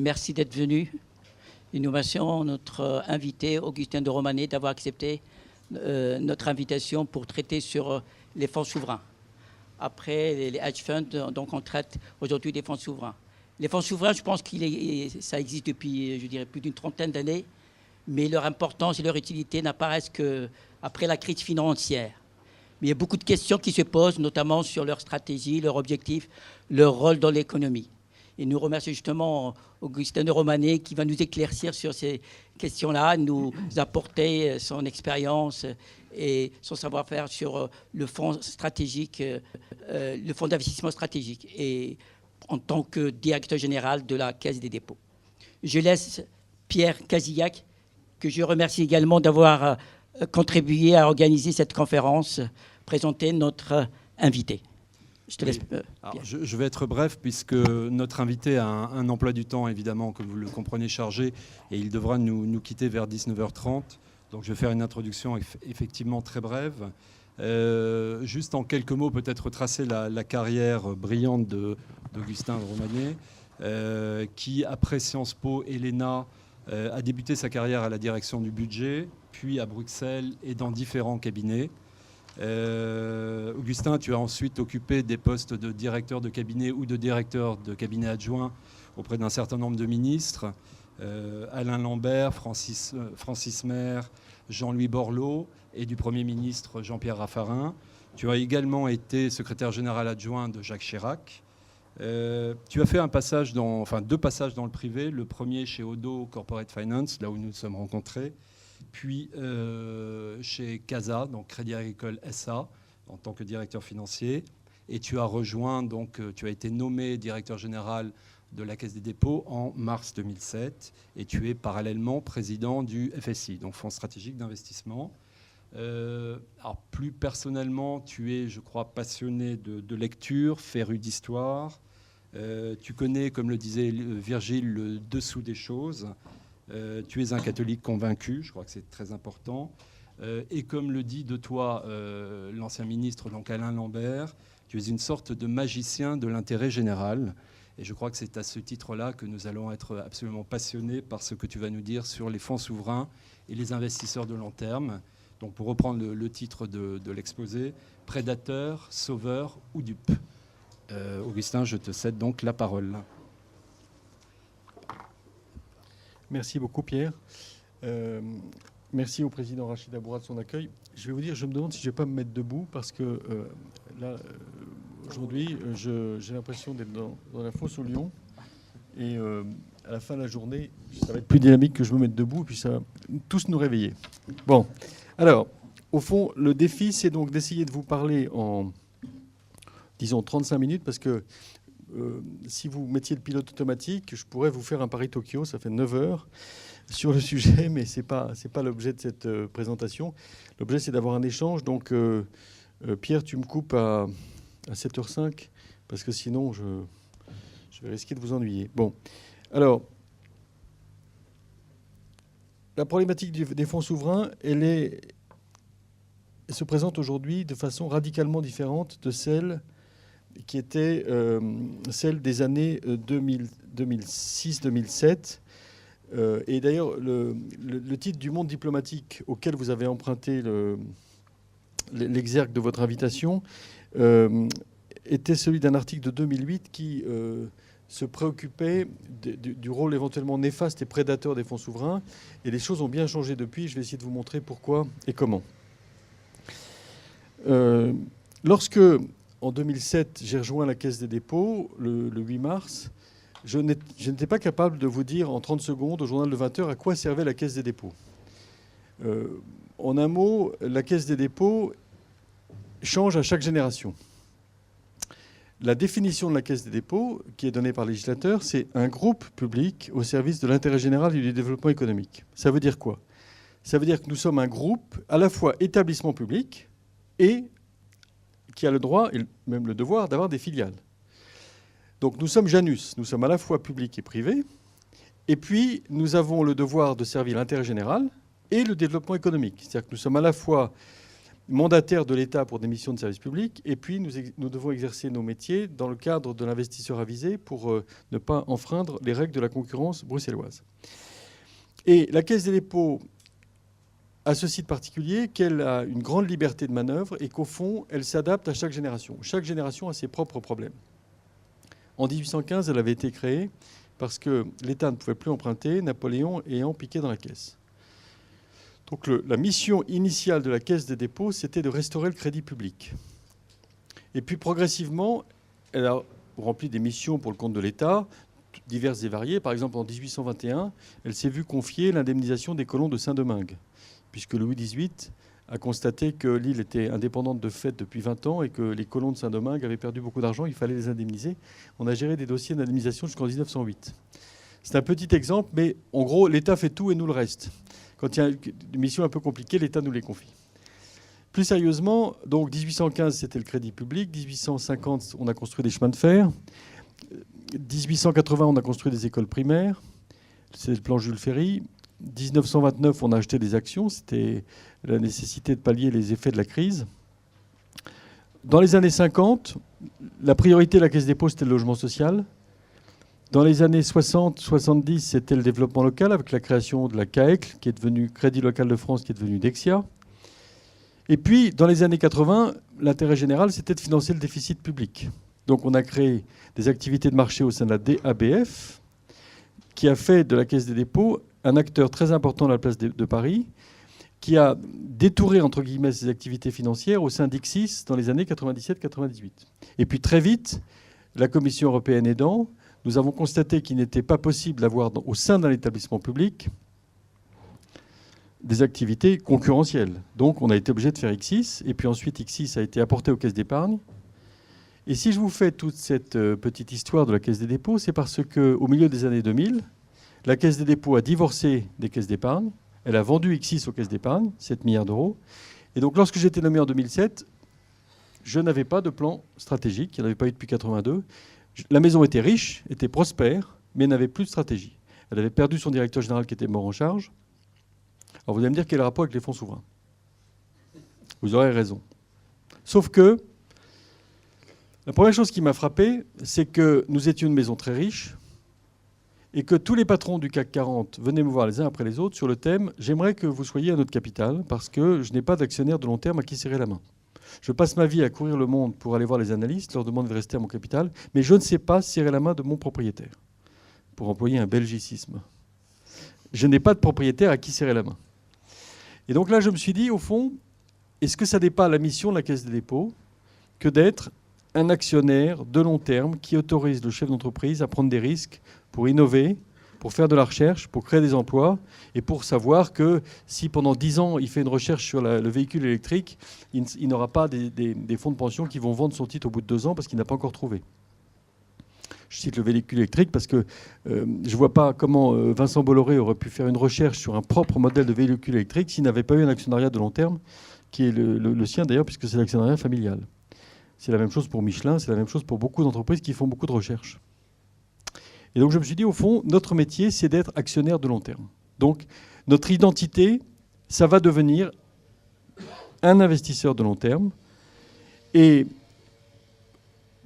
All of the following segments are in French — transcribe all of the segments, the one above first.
Merci d'être venu. Innovation, notre invité, Augustin de Romanet, d'avoir accepté notre invitation pour traiter sur les fonds souverains. Après les hedge funds, donc on traite aujourd'hui des fonds souverains. Les fonds souverains, je pense ça existe depuis, je dirais, plus d'une trentaine d'années, mais leur importance et leur utilité n'apparaissent qu'après la crise financière. Mais il y a beaucoup de questions qui se posent, notamment sur leur stratégie, leur objectif, leur rôle dans l'économie. Et nous remercions justement Augustin de Romanet qui va nous éclaircir sur ces questions-là, nous apporter son expérience et son savoir-faire sur le fonds stratégique, le fonds d'investissement stratégique, et en tant que directeur général de la Caisse des dépôts. Je laisse Pierre Casillac, que je remercie également d'avoir contribué à organiser cette conférence, présenter notre invité. Je te laisse. Alors, je vais être bref puisque notre invité a un emploi du temps, évidemment, que vous le comprenez, chargé, et il devra nous quitter vers 19h30. Donc je vais faire une introduction effectivement très brève. Juste en quelques mots, peut-être retracer la carrière brillante d'Augustin de Romanet, qui, après Sciences Po et l'ENA, a débuté sa carrière à la direction du budget, puis à Bruxelles et dans différents cabinets. Augustin, tu as ensuite occupé des postes de directeur de cabinet ou de directeur de cabinet adjoint auprès d'un certain nombre de ministres, Alain Lambert, Francis Maire, Jean-Louis Borloo, et du Premier ministre Jean-Pierre Raffarin. Tu as également été secrétaire général adjoint de Jacques Chirac. Tu as fait deux passages dans le privé, le premier chez Odo Corporate Finance, là où nous nous sommes rencontrés, puis chez CASA, donc Crédit Agricole SA, en tant que directeur financier. Et tu as rejoint, donc tu as été nommé directeur général de la Caisse des dépôts en mars 2007. Et tu es parallèlement président du FSI, donc Fonds stratégique d'investissement. Alors plus personnellement, tu es, je crois, passionné de lecture, féru d'histoire. Tu connais, comme le disait Virgile, le dessous des choses. Tu es un catholique convaincu, je crois que c'est très important. Et comme le dit de toi l'ancien ministre, donc Alain Lambert, tu es une sorte de magicien de l'intérêt général. Et je crois que c'est à ce titre-là que nous allons être absolument passionnés par ce que tu vas nous dire sur les fonds souverains et les investisseurs de long terme. Donc pour reprendre le titre de l'exposé, prédateur, sauveur ou dupe. Augustin, je te cède donc la parole. Merci beaucoup, Pierre. Merci au président Rachid Aboura de son accueil. Je vais vous dire, je me demande si je ne vais pas me mettre debout parce que là, aujourd'hui, j'ai l'impression d'être dans la fosse au lion. Et à la fin de la journée, ça va être plus dynamique que je me mette debout et puis ça va tous nous réveiller. Bon, alors, au fond, le défi, c'est donc d'essayer de vous parler en, disons, 35 minutes parce que si vous mettiez le pilote automatique, je pourrais vous faire un Paris-Tokyo, ça fait 9 heures sur le sujet, mais ce n'est pas l'objet de cette présentation. L'objet, c'est d'avoir un échange. Donc, Pierre, tu me coupes à 7h05, parce que sinon, je vais risquer de vous ennuyer. Bon, alors, la problématique des fonds souverains, elle se présente aujourd'hui de façon radicalement différente de celle qui était celle des années 2006-2007. Et d'ailleurs, le titre du Monde diplomatique auquel vous avez emprunté l'exergue de votre invitation était celui d'un article de 2008 qui se préoccupait du rôle éventuellement néfaste et prédateur des fonds souverains. Et les choses ont bien changé depuis. Je vais essayer de vous montrer pourquoi et comment. Lorsque, en 2007, j'ai rejoint la Caisse des dépôts, le 8 mars, je n'étais pas capable de vous dire en 30 secondes au journal de 20 heures à quoi servait la Caisse des dépôts. En un mot, la Caisse des dépôts change à chaque génération. La définition de la Caisse des dépôts, qui est donnée par le législateur, c'est un groupe public au service de l'intérêt général et du développement économique. Ça veut dire quoi ? Ça veut dire que nous sommes un groupe à la fois établissement public et qui a le droit et même le devoir d'avoir des filiales. Donc nous sommes Janus, nous sommes à la fois public et privé, et puis nous avons le devoir de servir l'intérêt général et le développement économique. C'est-à-dire que nous sommes à la fois mandataires de l'État pour des missions de service public, et puis nous devons exercer nos métiers dans le cadre de l'investisseur avisé pour ne pas enfreindre les règles de la concurrence bruxelloise. Et la Caisse des dépôts a ce site particulier qu'elle a une grande liberté de manœuvre et qu'au fond, elle s'adapte à chaque génération. Chaque génération a ses propres problèmes. En 1815, elle avait été créée parce que l'État ne pouvait plus emprunter, Napoléon ayant piqué dans la caisse. Donc la mission initiale de la Caisse des dépôts, c'était de restaurer le crédit public. Et puis progressivement, elle a rempli des missions pour le compte de l'État, diverses et variées. Par exemple, en 1821, elle s'est vue confier l'indemnisation des colons de Saint-Domingue, puisque Louis XVIII a constaté que l'île était indépendante de fait depuis 20 ans et que les colons de Saint-Domingue avaient perdu beaucoup d'argent, il fallait les indemniser. On a géré des dossiers d'indemnisation jusqu'en 1908. C'est un petit exemple, mais en gros, l'État fait tout et nous le reste. Quand il y a une mission un peu compliquée, l'État nous les confie. Plus sérieusement, donc 1815, c'était le crédit public. 1850, on a construit des chemins de fer. 1880, on a construit des écoles primaires. C'est le plan Jules Ferry. 1929, on a acheté des actions. C'était la nécessité de pallier les effets de la crise. Dans les années 50, la priorité de la Caisse des dépôts, c'était le logement social. Dans les années 60-70, c'était le développement local avec la création de la CAECL, qui est devenue Crédit Local de France, qui est devenue Dexia. Et puis, dans les années 80, l'intérêt général, c'était de financer le déficit public. Donc, on a créé des activités de marché au sein de la DABF, qui a fait de la Caisse des dépôts un acteur très important de la place de Paris, qui a détouré, entre guillemets, ses activités financières au sein d'Ixis dans les années 97-98. Et puis, très vite, la Commission européenne aidant, nous avons constaté qu'il n'était pas possible d'avoir au sein d'un établissement public des activités concurrentielles. Donc on a été obligé de faire Xis, et puis ensuite Xis a été apporté aux caisses d'épargne. Et si je vous fais toute cette petite histoire de la Caisse des dépôts, c'est parce qu'au milieu des années 2000, la Caisse des dépôts a divorcé des caisses d'épargne, elle a vendu Xis aux caisses d'épargne, 7 milliards d'euros. Et donc lorsque j'étais nommé en 2007, je n'avais pas de plan stratégique, il n'y en avait pas eu depuis 1982. La maison était riche, était prospère, mais n'avait plus de stratégie. Elle avait perdu son directeur général qui était mort en charge. Alors vous allez me dire quel est le rapport avec les fonds souverains. Vous aurez raison. Sauf que la première chose qui m'a frappé, c'est que nous étions une maison très riche et que tous les patrons du CAC 40 venaient me voir les uns après les autres sur le thème « J'aimerais que vous soyez à notre capital parce que je n'ai pas d'actionnaire de long terme à qui serrer la main. Je passe ma vie à courir le monde pour aller voir les analystes, leur demander de rester à mon capital, mais je ne sais pas serrer la main de mon propriétaire. » Pour employer un belgicisme. Je n'ai pas de propriétaire à qui serrer la main. Et donc là, je me suis dit, au fond, est-ce que ça n'est pas la mission de la Caisse des dépôts que d'être un actionnaire de long terme qui autorise le chef d'entreprise à prendre des risques pour innover, pour faire de la recherche, pour créer des emplois et pour savoir que si pendant 10 ans, il fait une recherche sur le véhicule électrique, il n'aura pas des fonds de pension qui vont vendre son titre au bout de 2 ans parce qu'il n'a pas encore trouvé. Je cite le véhicule électrique parce que je ne vois pas comment Vincent Bolloré aurait pu faire une recherche sur un propre modèle de véhicule électrique s'il n'avait pas eu un actionnariat de long terme, qui est le sien d'ailleurs, puisque c'est l'actionnariat familial. C'est la même chose pour Michelin, c'est la même chose pour beaucoup d'entreprises qui font beaucoup de recherche. Et donc je me suis dit, au fond, notre métier, c'est d'être actionnaire de long terme. Donc notre identité, ça va devenir un investisseur de long terme. Et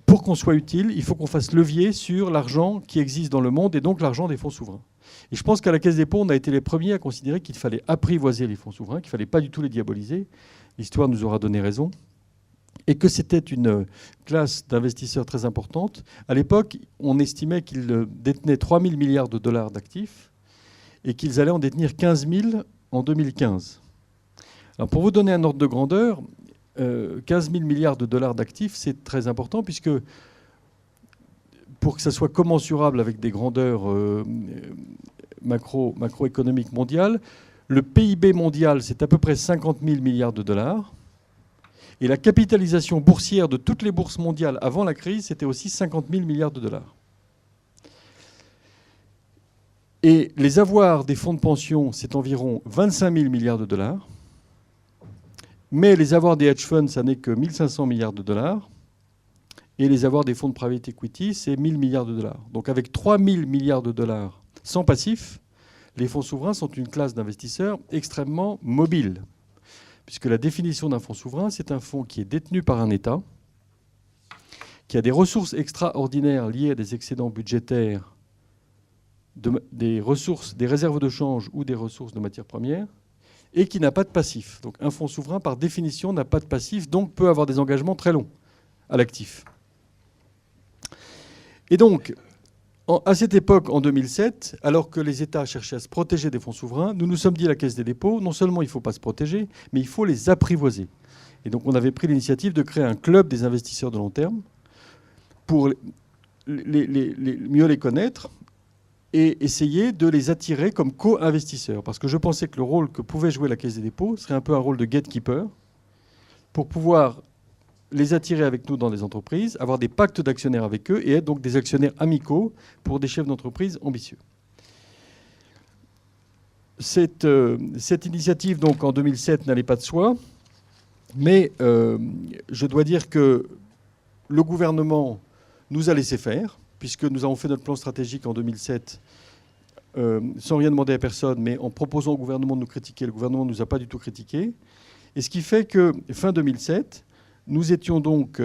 pour qu'on soit utile, il faut qu'on fasse levier sur l'argent qui existe dans le monde et donc l'argent des fonds souverains. Et je pense qu'à la Caisse des dépôts, on a été les premiers à considérer qu'il fallait apprivoiser les fonds souverains, qu'il ne fallait pas du tout les diaboliser. L'histoire nous aura donné raison. Et que c'était une classe d'investisseurs très importante. À l'époque, on estimait qu'ils détenaient 3 000 milliards de dollars d'actifs et qu'ils allaient en détenir 15 000 en 2015. Alors pour vous donner un ordre de grandeur, 15 000 milliards de dollars d'actifs, c'est très important puisque pour que ça soit commensurable avec des grandeurs macroéconomiques mondiales, le PIB mondial, c'est à peu près 50 000 milliards de dollars. Et la capitalisation boursière de toutes les bourses mondiales avant la crise, c'était aussi 50 000 milliards de dollars. Et les avoirs des fonds de pension, c'est environ 25 000 milliards de dollars. Mais les avoirs des hedge funds, ça n'est que 1 500 milliards de dollars. Et les avoirs des fonds de private equity, c'est 1 000 milliards de dollars. Donc avec 3 000 milliards de dollars sans passif, les fonds souverains sont une classe d'investisseurs extrêmement mobile. puisque la définition d'un fonds souverain, c'est un fonds qui est détenu par un État, qui a des ressources extraordinaires liées à des excédents budgétaires, des ressources, des réserves de change ou des ressources de matières premières, et qui n'a pas de passif. Donc un fonds souverain, par définition, n'a pas de passif, donc peut avoir des engagements très longs à l'actif. Et donc, à cette époque, en 2007, alors que les États cherchaient à se protéger des fonds souverains, nous nous sommes dit à la Caisse des dépôts, non seulement il ne faut pas se protéger, mais il faut les apprivoiser. Et donc on avait pris l'initiative de créer un club des investisseurs de long terme pour mieux les connaître et essayer de les attirer comme co-investisseurs. Parce que je pensais que le rôle que pouvait jouer la Caisse des dépôts serait un peu un rôle de gatekeeper pour pouvoir les attirer avec nous dans les entreprises, avoir des pactes d'actionnaires avec eux et être donc des actionnaires amicaux pour des chefs d'entreprise ambitieux. Cette initiative, donc, en 2007, n'allait pas de soi, mais je dois dire que le gouvernement nous a laissé faire, puisque nous avons fait notre plan stratégique en 2007 sans rien demander à personne, mais en proposant au gouvernement de nous critiquer. Le gouvernement ne nous a pas du tout critiqué. Et ce qui fait que, fin 2007, nous étions donc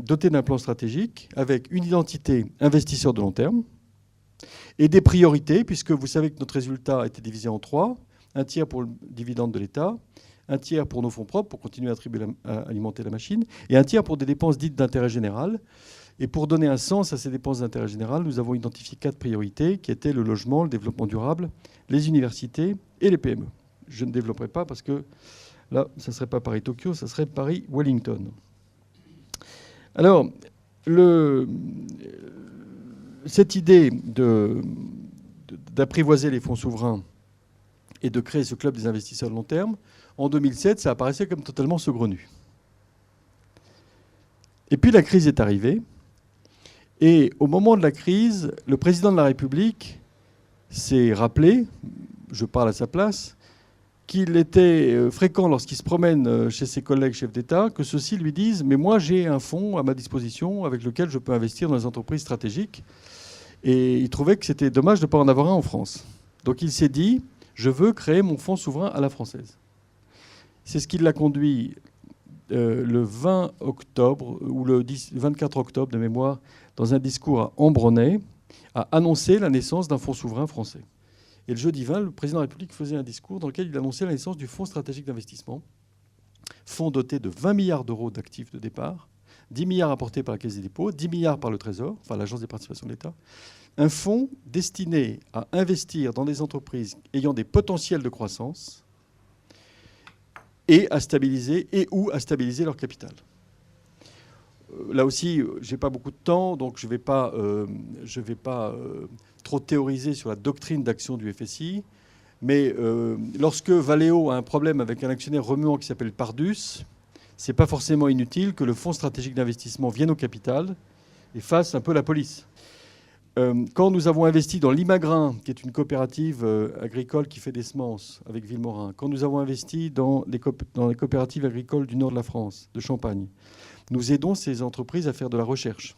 dotés d'un plan stratégique avec une identité investisseur de long terme et des priorités, puisque vous savez que notre résultat a été divisé en 3, un tiers pour le dividende de l'État, un tiers pour nos fonds propres, pour continuer à alimenter la machine, et un tiers pour des dépenses dites d'intérêt général. Et pour donner un sens à ces dépenses d'intérêt général, nous avons identifié 4 priorités, qui étaient le logement, le développement durable, les universités et les PME. Je ne développerai pas parce que là, ça ne serait pas Paris-Tokyo, ça serait Paris-Wellington. Alors, cette idée d'apprivoiser les fonds souverains et de créer ce club des investisseurs de long terme, en 2007, ça apparaissait comme totalement saugrenu. Et puis la crise est arrivée. Et au moment de la crise, le président de la République s'est rappelé, je parle à sa place, qu'il était fréquent lorsqu'il se promène chez ses collègues chefs d'État que ceux-ci lui disent « Mais moi, j'ai un fonds à ma disposition avec lequel je peux investir dans les entreprises stratégiques. » Et il trouvait que c'était dommage de ne pas en avoir un en France. Donc il s'est dit « Je veux créer mon fonds souverain à la française. » C'est ce qui l'a conduit le 20 octobre ou le 24 octobre de mémoire dans un discours à Ambronay à annoncer la naissance d'un fonds souverain français. Et le jeudi 20, le président de la République faisait un discours dans lequel il annonçait la naissance du Fonds stratégique d'investissement, fonds doté de 20 milliards d'euros d'actifs de départ, 10 milliards apportés par la Caisse des dépôts, 10 milliards par le Trésor, enfin l'Agence des participations de l'État, un fonds destiné à investir dans des entreprises ayant des potentiels de croissance et à stabiliser ou à stabiliser leur capital. Là aussi, je n'ai pas beaucoup de temps, donc je ne vais pas trop théoriser sur la doctrine d'action du FSI. Mais lorsque Valeo a un problème avec un actionnaire remuant qui s'appelle Pardus, ce n'est pas forcément inutile que le fonds stratégique d'investissement vienne au capital et fasse un peu la police. Quand nous avons investi dans l'Imagrin, qui est une coopérative agricole qui fait des semences avec Villemorin, quand nous avons investi dans les coopératives agricoles du nord de la France, de Champagne, nous aidons ces entreprises à faire de la recherche.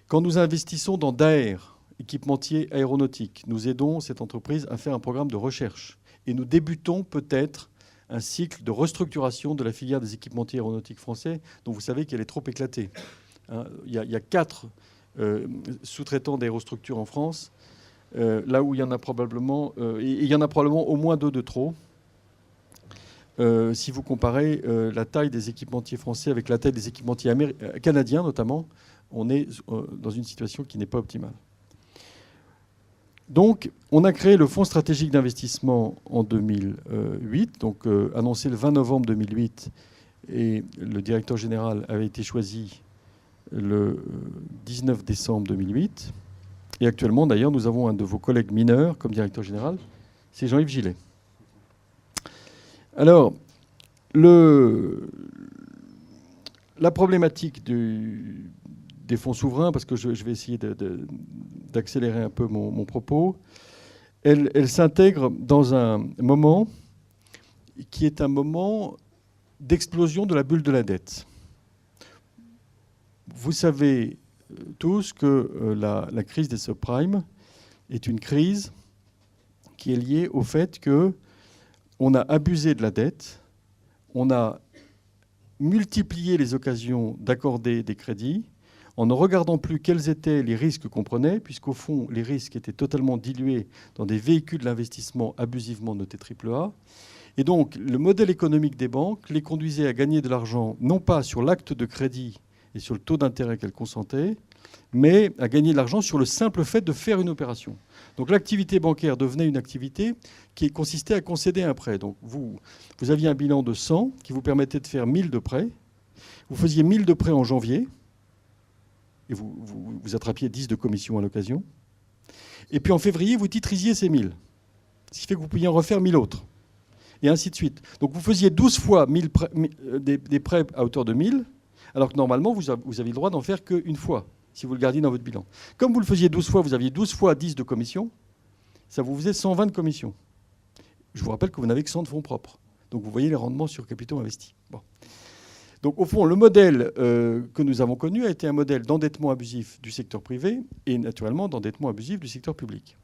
Quand nous investissons dans Daher, équipementier aéronautique, nous aidons cette entreprise à faire un programme de recherche. Et nous débutons peut-être un cycle de restructuration de la filière des équipementiers aéronautiques français, dont vous savez qu'elle est trop éclatée. Il y a 4 sous-traitants d'aérostructures en France, là où il y en a probablement, il y en a probablement au moins 2 de trop. Si vous comparez la taille des équipementiers français avec la taille des équipementiers canadiens notamment, on est dans une situation qui n'est pas optimale. Donc, on a créé le Fonds stratégique d'investissement en 2008, donc annoncé le 20 novembre 2008, et le directeur général avait été choisi le 19 décembre 2008. Et actuellement, d'ailleurs, nous avons un de vos collègues mineurs comme directeur général, c'est Jean-Yves Gillet. Alors, la problématique des fonds souverains, parce que je vais essayer d'accélérer un peu mon propos, elle s'intègre dans un moment qui est un moment d'explosion de la bulle de la dette. Vous savez tous que la crise des subprimes est une crise qui est liée au fait que on a abusé de la dette, on a multiplié les occasions d'accorder des crédits en ne regardant plus quels étaient les risques qu'on prenait, puisqu'au fond, les risques étaient totalement dilués dans des véhicules d'investissement abusivement notés AAA. Et donc, le modèle économique des banques les conduisait à gagner de l'argent, non pas sur l'acte de crédit et sur le taux d'intérêt qu'elles consentaient, mais à gagner de l'argent sur le simple fait de faire une opération. Donc l'activité bancaire devenait une activité qui consistait à concéder un prêt. Donc vous aviez un bilan de 100 qui vous permettait de faire 1000 de prêts. Vous faisiez 1000 de prêts en janvier, et vous attrapiez 10 de commission à l'occasion. Et puis en février, vous titrisiez ces 1000, ce qui fait que vous pouviez en refaire 1000 autres. Et ainsi de suite. Donc vous faisiez 12 fois des prêts à hauteur de 1000, alors que normalement, vous aviez le droit d'en faire qu'une fois, si vous le gardiez dans votre bilan. Comme vous le faisiez 12 fois, vous aviez 12 fois 10 de commission, ça vous faisait 120 de commission. Je vous rappelle que vous n'avez que 100 de fonds propres. Donc vous voyez les rendements sur capitaux investis. Bon. Donc au fond, le modèle que nous avons connu a été un modèle d'endettement abusif du secteur privé et naturellement d'endettement abusif du secteur public.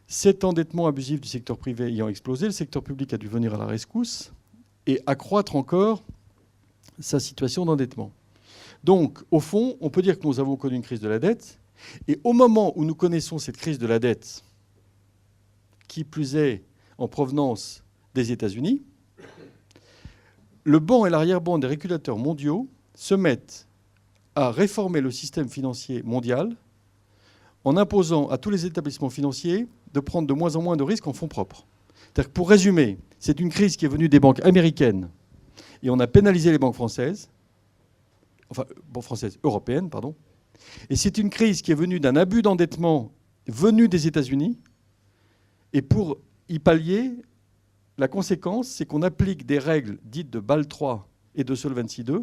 Cet endettement abusif du secteur privé ayant explosé, le secteur public a dû venir à la rescousse et accroître encore sa situation d'endettement. Donc, au fond, on peut dire que nous avons connu une crise de la dette. Et au moment où nous connaissons cette crise de la dette, qui plus est en provenance des États-Unis, le banc et l'arrière-ban des régulateurs mondiaux se mettent à réformer le système financier mondial en imposant à tous les établissements financiers de prendre de moins en moins de risques en fonds propres. C'est-à-dire que pour résumer, c'est une crise qui est venue des banques américaines et on a pénalisé les banques françaises, européennes, pardon. Et c'est une crise qui est venue d'un abus d'endettement venu des États-Unis. Et pour y pallier, la conséquence, c'est qu'on applique des règles dites de Bâle III et de Solvency II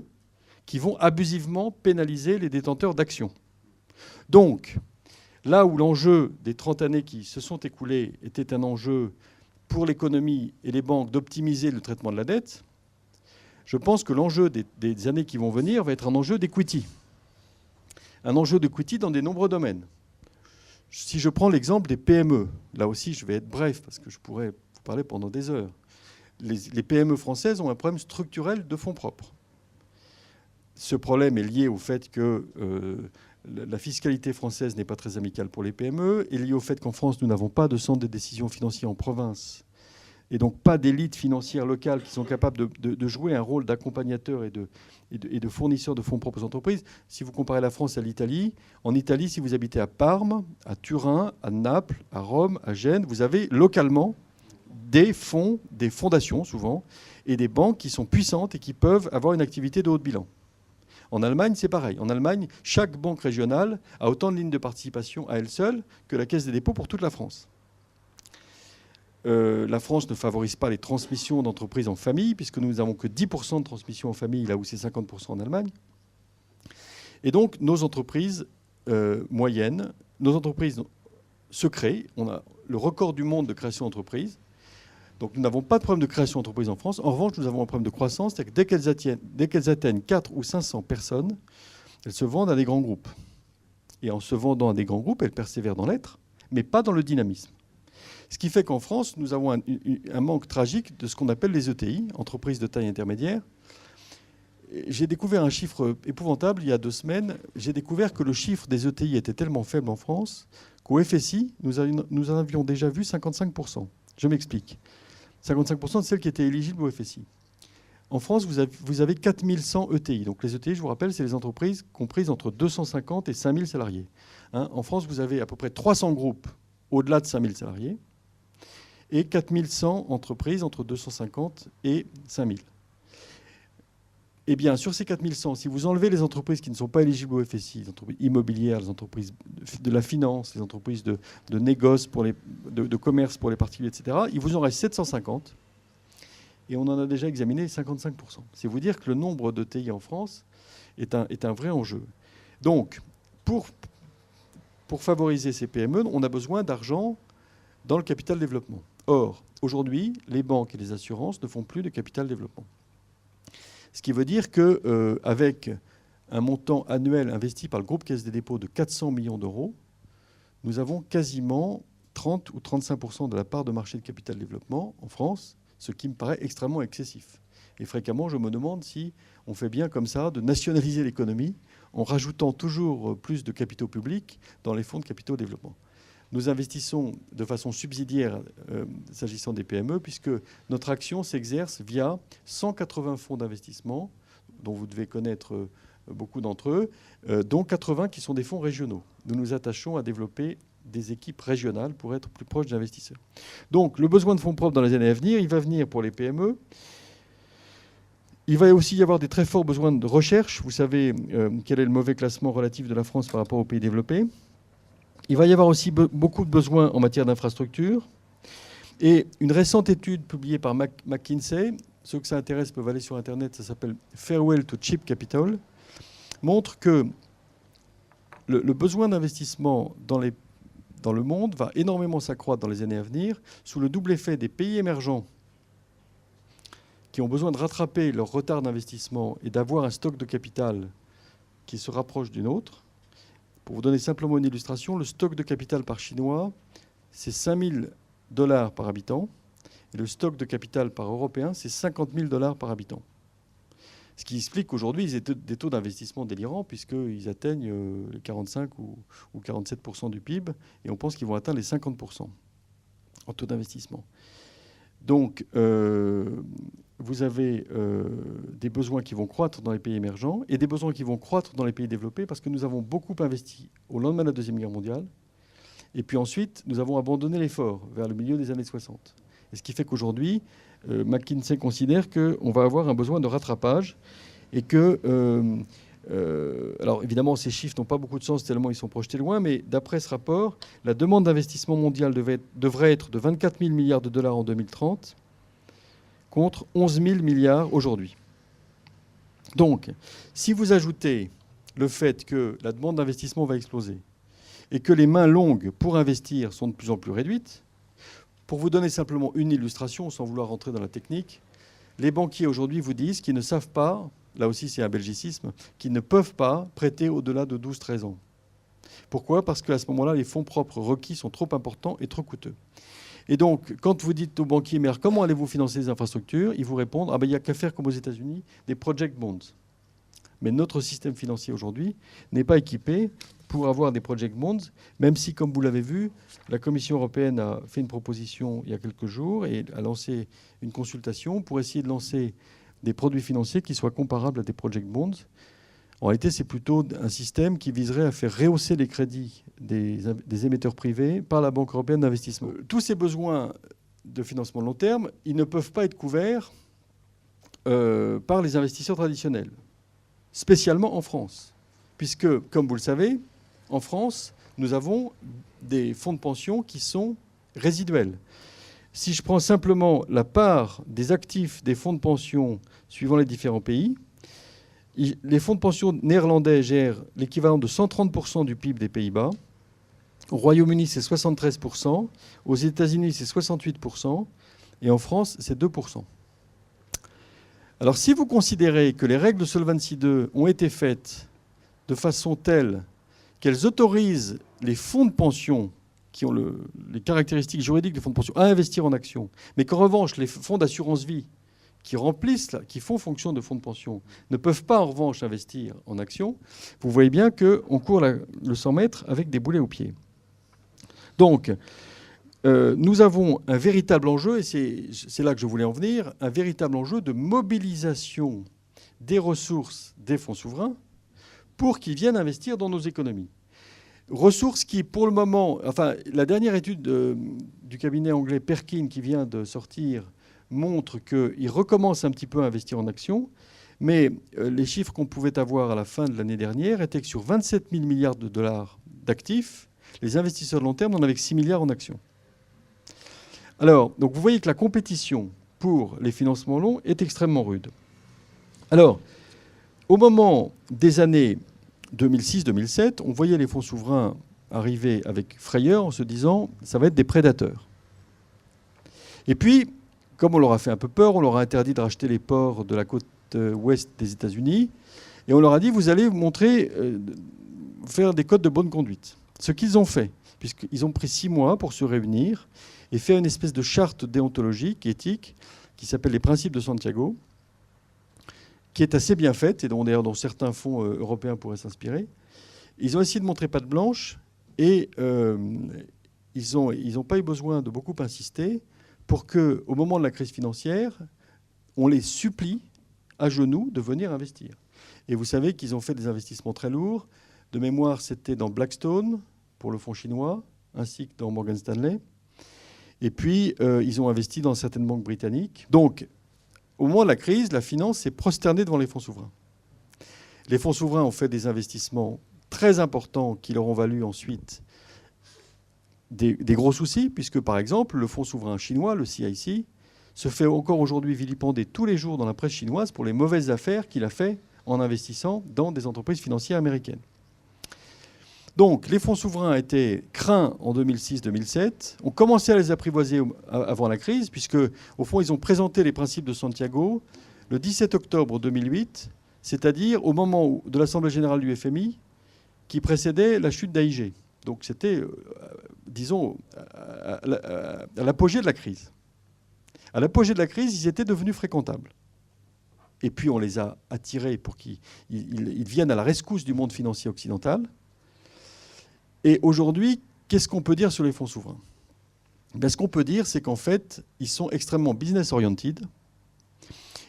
qui vont abusivement pénaliser les détenteurs d'actions. Donc, là où l'enjeu des 30 années qui se sont écoulées était un enjeu pour l'économie et les banques d'optimiser le traitement de la dette, je pense que l'enjeu des années qui vont venir va être un enjeu d'equity. Un enjeu d'equity dans de nombreux domaines. Si je prends l'exemple des PME, là aussi je vais être bref parce que je pourrais vous parler pendant des heures. Les PME françaises ont un problème structurel de fonds propres. Ce problème est lié au fait que la fiscalité française n'est pas très amicale pour les PME, est lié au fait qu'en France, nous n'avons pas de centre de décision financier en province, et donc pas d'élites financières locales qui sont capables de jouer un rôle d'accompagnateur et de fournisseur de fonds propres aux entreprises. Si vous comparez la France à l'Italie, en Italie, si vous habitez à Parme, à Turin, à Naples, à Rome, à Gênes, vous avez localement des fonds, des fondations souvent, et des banques qui sont puissantes et qui peuvent avoir une activité de haut bilan. En Allemagne, c'est pareil. En Allemagne, chaque banque régionale a autant de lignes de participation à elle seule que la Caisse des dépôts pour toute la France. La France ne favorise pas les transmissions d'entreprises en famille, puisque nous n'avons que 10% de transmissions en famille, là où c'est 50% en Allemagne. Et donc, nos entreprises moyennes, nos entreprises se créent. On a le record du monde de création d'entreprises. Donc, nous n'avons pas de problème de création d'entreprises en France. En revanche, nous avons un problème de croissance, c'est-à-dire que dès qu'elles atteignent 4 ou 500 personnes, elles se vendent à des grands groupes. Et en se vendant à des grands groupes, elles persévèrent dans l'être, mais pas dans le dynamisme. Ce qui fait qu'en France, nous avons un manque tragique de ce qu'on appelle les ETI, entreprises de taille intermédiaire. J'ai découvert un chiffre épouvantable il y a 2 semaines. J'ai découvert que le chiffre des ETI était tellement faible en France qu'au FSI, nous en avions déjà vu 55%. Je m'explique. 55% de celles qui étaient éligibles au FSI. En France, vous avez 4100 ETI. Donc les ETI, je vous rappelle, c'est les entreprises comprises entre 250 et 5000 salariés. En France, vous avez à peu près 300 groupes au-delà de 5000 salariés et 4100 entreprises entre 250 et 5000. Eh bien, sur ces 4100, si vous enlevez les entreprises qui ne sont pas éligibles au FSI, les entreprises immobilières, les entreprises de la finance, les entreprises de négoce, de commerce pour les particuliers, etc., il vous en reste 750. Et on en a déjà examiné 55%. C'est vous dire que le nombre de TI en France est un vrai enjeu. Donc, pour favoriser ces PME, on a besoin d'argent dans le capital développement. Or, aujourd'hui, les banques et les assurances ne font plus de capital développement. Ce qui veut dire qu'avec un montant annuel investi par le groupe Caisse des dépôts de 400 millions d'euros, nous avons quasiment 30 ou 35% de la part de marché de capital développement en France, ce qui me paraît extrêmement excessif. Et fréquemment, je me demande si on fait bien comme ça de nationaliser l'économie en rajoutant toujours plus de capitaux publics dans les fonds de capitaux développement. Nous investissons de façon subsidiaire s'agissant des PME, puisque notre action s'exerce via 180 fonds d'investissement, dont vous devez connaître beaucoup d'entre eux, dont 80 qui sont des fonds régionaux. Nous nous attachons à développer des équipes régionales pour être plus proches des investisseurs. Donc le besoin de fonds propres dans les années à venir, il va venir pour les PME. Il va aussi y avoir des très forts besoins de recherche. Vous savez quel est le mauvais classement relatif de la France par rapport aux pays développés. Il va y avoir aussi beaucoup de besoins en matière d'infrastructure. Et une récente étude publiée par McKinsey, ceux que ça intéresse peuvent aller sur Internet, ça s'appelle Farewell to Cheap Capital, montre que le besoin d'investissement dans le monde va énormément s'accroître dans les années à venir sous le double effet des pays émergents qui ont besoin de rattraper leur retard d'investissement et d'avoir un stock de capital qui se rapproche du nôtre. Pour vous donner simplement une illustration, le stock de capital par Chinois, c'est 5 000 $ par habitant. Et le stock de capital par Européen, c'est 50 000 $ par habitant. Ce qui explique qu'aujourd'hui, ils aient des taux d'investissement délirants, puisqu'ils atteignent les 45 ou 47% du PIB, et on pense qu'ils vont atteindre les 50% en taux d'investissement. Donc, vous avez des besoins qui vont croître dans les pays émergents et des besoins qui vont croître dans les pays développés parce que nous avons beaucoup investi au lendemain de la Deuxième Guerre mondiale. Et puis ensuite, nous avons abandonné l'effort vers le milieu des années 60. Et ce qui fait qu'aujourd'hui, McKinsey considère qu'on va avoir un besoin de rattrapage et que... alors évidemment, ces chiffres n'ont pas beaucoup de sens tellement ils sont projetés loin, mais d'après ce rapport, la demande d'investissement mondial devrait être de 24 000 milliards de dollars en 2030 contre 11 000 milliards aujourd'hui. Donc, si vous ajoutez le fait que la demande d'investissement va exploser et que les mains longues pour investir sont de plus en plus réduites, pour vous donner simplement une illustration, sans vouloir rentrer dans la technique, les banquiers aujourd'hui vous disent qu'ils ne savent pas, là aussi c'est un belgicisme, qu'ils ne peuvent pas prêter au-delà de 12-13 ans. Pourquoi ? Parce qu'à ce moment-là, les fonds propres requis sont trop importants et trop coûteux. Et donc, quand vous dites aux banquiers, mais comment allez-vous financer les infrastructures ? Ils vous répondent, il n'y a qu'à faire comme aux États-Unis, des project bonds. Mais notre système financier aujourd'hui n'est pas équipé pour avoir des project bonds, même si, comme vous l'avez vu, la Commission européenne a fait une proposition il y a quelques jours et a lancé une consultation pour essayer de lancer des produits financiers qui soient comparables à des project bonds. En réalité, c'est plutôt un système qui viserait à faire rehausser les crédits des émetteurs privés par la Banque européenne d'investissement. Tous ces besoins de financement de long terme, ils ne peuvent pas être couverts par les investisseurs traditionnels, spécialement en France. Puisque, comme vous le savez, en France, nous avons des fonds de pension qui sont résiduels. Si je prends simplement la part des actifs des fonds de pension suivant les différents pays, les fonds de pension néerlandais gèrent l'équivalent de 130% du PIB des Pays-Bas. Au Royaume-Uni, c'est 73%. Aux États-Unis, c'est 68%. Et en France, c'est 2%. Alors, si vous considérez que les règles de Solvency II ont été faites de façon telle qu'elles autorisent les fonds de pension qui ont les caractéristiques juridiques des fonds de pension à investir en actions, mais qu'en revanche, les fonds d'assurance vie qui font fonction de fonds de pension, ne peuvent pas en revanche investir en actions, vous voyez bien qu'on court le 100 mètres avec des boulets aux pieds. Donc, nous avons un véritable enjeu, et c'est là que je voulais en venir, un véritable enjeu de mobilisation des ressources des fonds souverains pour qu'ils viennent investir dans nos économies. Ressources qui, pour le moment, enfin, la dernière étude du cabinet anglais Perkin qui vient de sortir montre qu'ils recommencent un petit peu à investir en actions, mais les chiffres qu'on pouvait avoir à la fin de l'année dernière étaient que sur 27 000 milliards de dollars d'actifs, les investisseurs de long terme en avaient que 6 milliards en actions. Alors, donc vous voyez que la compétition pour les financements longs est extrêmement rude. Alors, au moment des années 2006-2007, on voyait les fonds souverains arriver avec frayeur en se disant « ça va être des prédateurs ». Et puis, comme on leur a fait un peu peur, on leur a interdit de racheter les ports de la côte ouest des États-Unis et on leur a dit « vous allez faire des codes de bonne conduite ». Ce qu'ils ont fait, puisqu'ils ont pris 6 mois pour se réunir et faire une espèce de charte déontologique, éthique, qui s'appelle les principes de Santiago, qui est assez bien faite et dont certains fonds européens pourraient s'inspirer. Ils ont essayé de montrer patte blanche et ils n'ont pas eu besoin de beaucoup insister pour qu'au moment de la crise financière, on les supplie à genoux de venir investir. Et vous savez qu'ils ont fait des investissements très lourds. De mémoire, c'était dans Blackstone, pour le fonds chinois, ainsi que dans Morgan Stanley. Et puis, ils ont investi dans certaines banques britanniques. Donc, au moment de la crise, la finance s'est prosternée devant les fonds souverains. Les fonds souverains ont fait des investissements très importants qui leur ont valu ensuite des gros soucis, puisque, par exemple, le fonds souverain chinois, le CIC, se fait encore aujourd'hui vilipender tous les jours dans la presse chinoise pour les mauvaises affaires qu'il a fait en investissant dans des entreprises financières américaines. Donc, les fonds souverains étaient craints en 2006-2007. On commençait à les apprivoiser avant la crise, puisque, au fond, ils ont présenté les principes de Santiago le 17 octobre 2008, c'est-à-dire au moment de l'Assemblée générale du FMI, qui précédait la chute d'AIG. Donc, c'était, disons, à l'apogée de la crise. À l'apogée de la crise, ils étaient devenus fréquentables. Et puis, on les a attirés pour qu'ils viennent à la rescousse du monde financier occidental. Et aujourd'hui, qu'est-ce qu'on peut dire sur les fonds souverains ? Ce qu'on peut dire, c'est qu'en fait, ils sont extrêmement business-oriented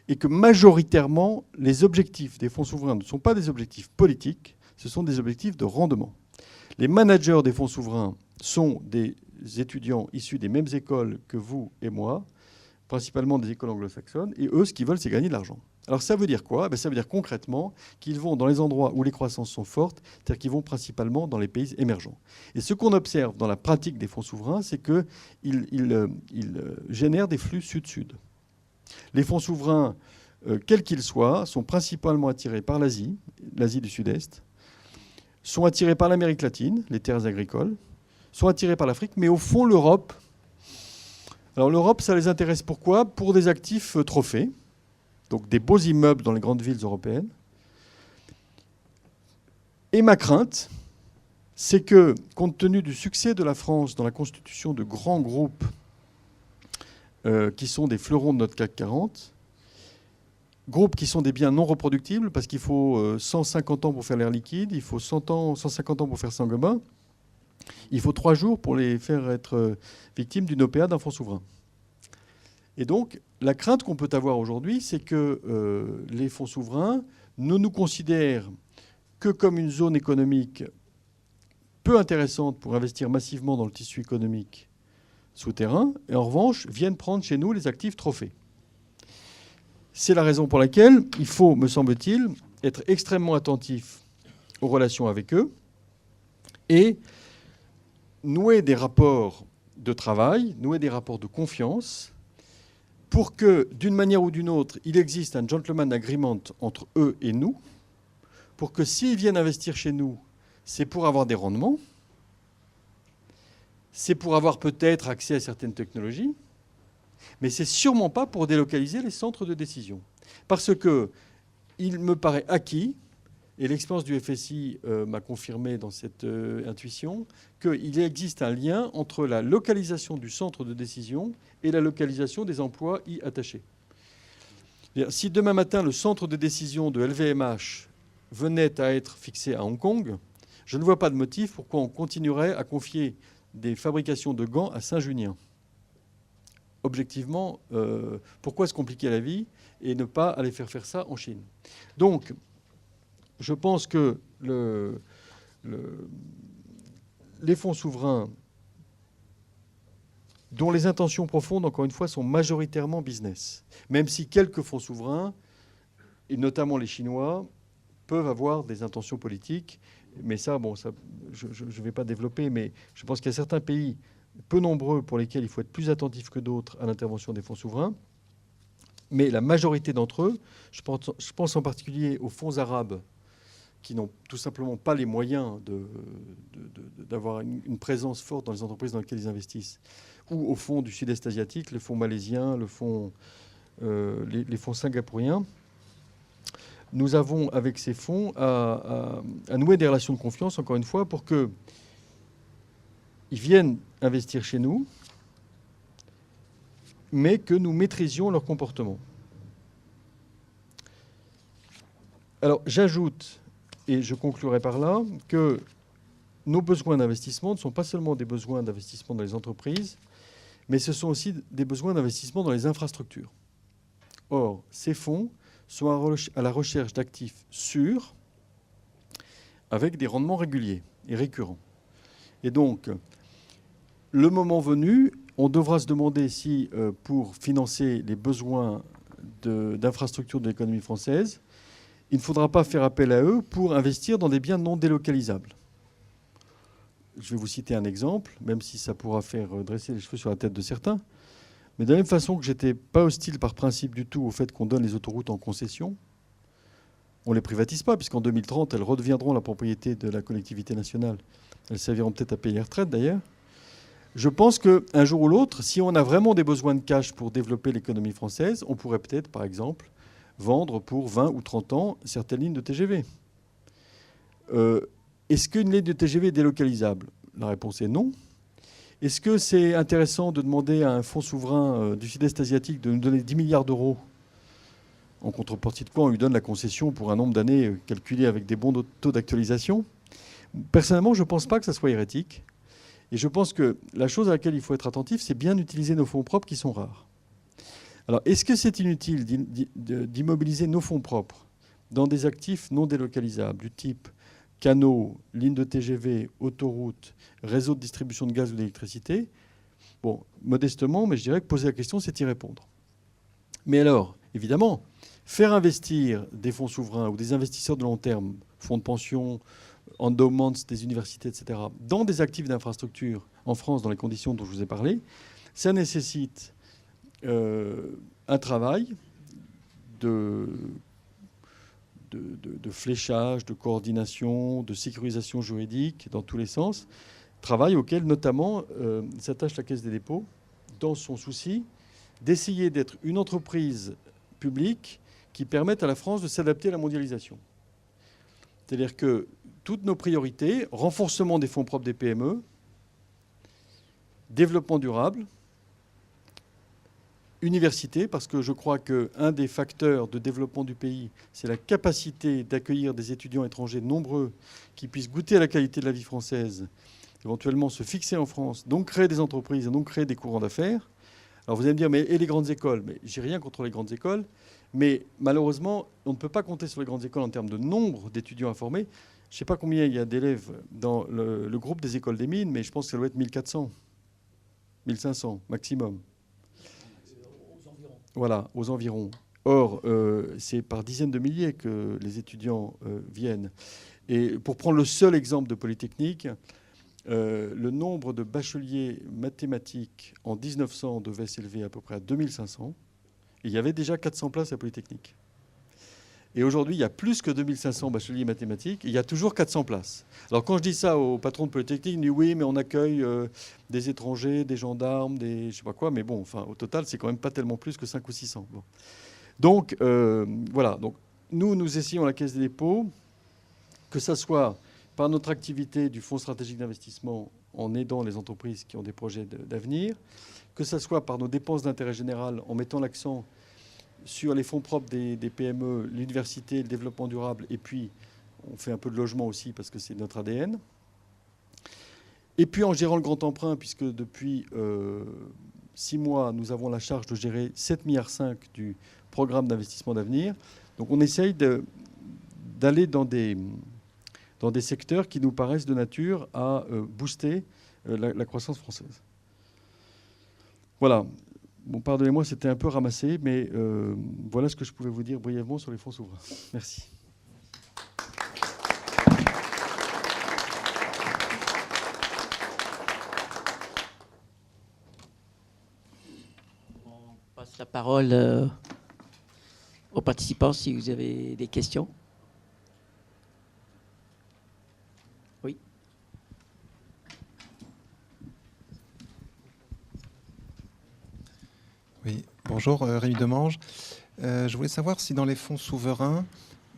et que majoritairement, les objectifs des fonds souverains ne sont pas des objectifs politiques, ce sont des objectifs de rendement. Les managers des fonds souverains sont des étudiants issus des mêmes écoles que vous et moi, principalement des écoles anglo-saxonnes, et eux, ce qu'ils veulent, c'est gagner de l'argent. Alors ça veut dire quoi ? Ça veut dire concrètement qu'ils vont dans les endroits où les croissances sont fortes, c'est-à-dire qu'ils vont principalement dans les pays émergents. Et ce qu'on observe dans la pratique des fonds souverains, c'est qu'ils génèrent des flux sud-sud. Les fonds souverains, quels qu'ils soient, sont principalement attirés par l'Asie du Sud-Est, sont attirés par l'Amérique latine, les terres agricoles, sont attirés par l'Afrique, mais au fond, l'Europe. Alors l'Europe, ça les intéresse pourquoi ? Pour des actifs trophées, donc des beaux immeubles dans les grandes villes européennes. Et ma crainte, c'est que, compte tenu du succès de la France dans la constitution de grands groupes qui sont des fleurons de notre CAC 40, groupes qui sont des biens non reproductibles, parce qu'il faut 150 ans pour faire l'air liquide, il faut 150 ans pour faire Saint-Gobain, il faut 3 jours pour les faire être victimes d'une OPA d'un fonds souverain. Et donc, la crainte qu'on peut avoir aujourd'hui, c'est que les fonds souverains ne nous considèrent que comme une zone économique peu intéressante pour investir massivement dans le tissu économique souterrain, et en revanche, viennent prendre chez nous les actifs trophées. C'est la raison pour laquelle il faut, me semble-t-il, être extrêmement attentif aux relations avec eux et nouer des rapports de travail, nouer des rapports de confiance pour que, d'une manière ou d'une autre, il existe un gentleman agreement entre eux et nous, pour que s'ils viennent investir chez nous, c'est pour avoir des rendements, c'est pour avoir peut-être accès à certaines technologies, mais c'est sûrement pas pour délocaliser les centres de décision. Parce que il me paraît acquis, et l'expérience du FSI m'a confirmé dans cette intuition, qu'il existe un lien entre la localisation du centre de décision et la localisation des emplois y attachés. Si demain matin, le centre de décision de LVMH venait à être fixé à Hong Kong, je ne vois pas de motif pourquoi on continuerait à confier des fabrications de gants à Saint-Junien. Objectivement, pourquoi se compliquer la vie et ne pas aller faire ça en Chine ? Donc, je pense que les fonds souverains, dont les intentions profondes, encore une fois, sont majoritairement business, même si quelques fonds souverains, et notamment les Chinois, peuvent avoir des intentions politiques. Mais ça, je ne vais pas développer, mais je pense qu'il y a certains pays peu nombreux pour lesquels il faut être plus attentif que d'autres à l'intervention des fonds souverains. Mais la majorité d'entre eux, je pense en particulier aux fonds arabes, qui n'ont tout simplement pas les moyens d'avoir une présence forte dans les entreprises dans lesquelles ils investissent, ou aux fonds du sud-est asiatique, les fonds malaisiens, les fonds singapouriens. Nous avons, avec ces fonds, à nouer des relations de confiance, encore une fois, pour qu'ils viennent investir chez nous, mais que nous maîtrisions leur comportement. Alors, j'ajoute, et je conclurai par là, que nos besoins d'investissement ne sont pas seulement des besoins d'investissement dans les entreprises, mais ce sont aussi des besoins d'investissement dans les infrastructures. Or, ces fonds sont à la recherche d'actifs sûrs, avec des rendements réguliers et récurrents. Et donc, le moment venu, on devra se demander si, pour financer les besoins d'infrastructures de l'économie française, il ne faudra pas faire appel à eux pour investir dans des biens non délocalisables. Je vais vous citer un exemple, même si ça pourra faire dresser les cheveux sur la tête de certains. Mais de la même façon que je n'étais pas hostile par principe du tout au fait qu'on donne les autoroutes en concession, on ne les privatise pas, puisqu'en 2030, elles redeviendront la propriété de la collectivité nationale. Elles serviront peut-être à payer les retraites, d'ailleurs. Je pense qu'un jour ou l'autre, si on a vraiment des besoins de cash pour développer l'économie française, on pourrait peut-être, par exemple, vendre pour 20 ou 30 ans certaines lignes de TGV. Est-ce qu'une ligne de TGV est délocalisable? La réponse est non. Est-ce que c'est intéressant de demander à un fonds souverain du Sud-Est asiatique de nous donner 10 milliards d'euros, en contrepartie de quoi on lui donne la concession pour un nombre d'années calculé avec des bons taux d'actualisation? Personnellement, je ne pense pas que ça soit hérétique. Et je pense que la chose à laquelle il faut être attentif, c'est bien utiliser nos fonds propres qui sont rares. Alors, est-ce que c'est inutile d'immobiliser nos fonds propres dans des actifs non délocalisables, du type canaux, lignes de TGV, autoroutes, réseaux de distribution de gaz ou d'électricité? Bon, modestement, mais je dirais que poser la question, c'est y répondre. Mais alors, évidemment, faire investir des fonds souverains ou des investisseurs de long terme, fonds de pension, endowments des universités, etc., dans des actifs d'infrastructure en France, dans les conditions dont je vous ai parlé, ça nécessite un travail de fléchage, de coordination, de sécurisation juridique dans tous les sens, travail auquel notamment s'attache la Caisse des dépôts dans son souci d'essayer d'être une entreprise publique qui permette à la France de s'adapter à la mondialisation. C'est-à-dire que toutes nos priorités, renforcement des fonds propres des PME, développement durable, université, parce que je crois qu'un des facteurs de développement du pays, c'est la capacité d'accueillir des étudiants étrangers nombreux qui puissent goûter à la qualité de la vie française, éventuellement se fixer en France, donc créer des entreprises et donc créer des courants d'affaires. Alors vous allez me dire, mais et les grandes écoles? Mais j'ai rien contre les grandes écoles, mais malheureusement, on ne peut pas compter sur les grandes écoles en termes de nombre d'étudiants à former. Je ne sais pas combien il y a d'élèves dans le groupe des écoles des mines, mais je pense que ça doit être 1400, 1500 maximum. Voilà, aux environs. Or, c'est par dizaines de milliers que les étudiants viennent. Et pour prendre le seul exemple de Polytechnique, le nombre de bacheliers mathématiques en 1900 devait s'élever à peu près à 2500. Et il y avait déjà 400 places à Polytechnique. Et aujourd'hui, il y a plus que 2500 bacheliers mathématiques et il y a toujours 400 places. Alors quand je dis ça au patron de Polytechnique, il me dit oui, mais on accueille des étrangers, des gendarmes, des je sais pas quoi. Mais bon, enfin, au total, c'est quand même pas tellement plus que 500 ou 600. Bon. Donc, voilà. Donc, nous essayons à la Caisse des dépôts, que ce soit par notre activité du Fonds stratégique d'investissement en aidant les entreprises qui ont des projets d'avenir, que ce soit par nos dépenses d'intérêt général en mettant l'accent sur les fonds propres des PME, l'université, le développement durable, et puis on fait un peu de logement aussi parce que c'est notre ADN. Et puis en gérant le grand emprunt, puisque depuis 6 mois, nous avons la charge de gérer 7,5 milliards du programme d'investissement d'avenir. Donc on essaye d'aller dans des secteurs qui nous paraissent de nature à booster la croissance française. Voilà. Bon, pardonnez-moi, c'était un peu ramassé, mais voilà ce que je pouvais vous dire brièvement sur les fonds souverains. Merci. On passe la parole aux participants si vous avez des questions. Oui. Oui, bonjour, Rémi Demange. Je voulais savoir si dans les fonds souverains,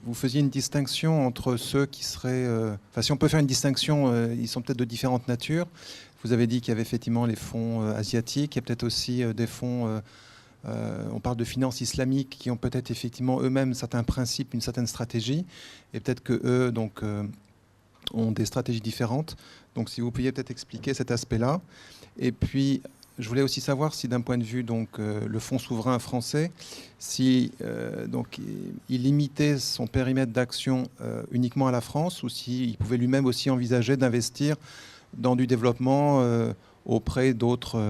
vous faisiez une distinction entre ceux qui seraient... Enfin, si on peut faire une distinction, ils sont peut-être de différentes natures. Vous avez dit qu'il y avait effectivement les fonds asiatiques, il y a peut-être aussi des fonds, on parle de finances islamiques, qui ont peut-être effectivement eux-mêmes certains principes, une certaine stratégie, et peut-être qu'eux ont des stratégies différentes. Donc si vous pouviez peut-être expliquer cet aspect-là. Et puis, je voulais aussi savoir si d'un point de vue le fonds souverain français, si il limitait son périmètre d'action uniquement à la France, ou s'il pouvait lui-même aussi envisager d'investir dans du développement auprès d'autres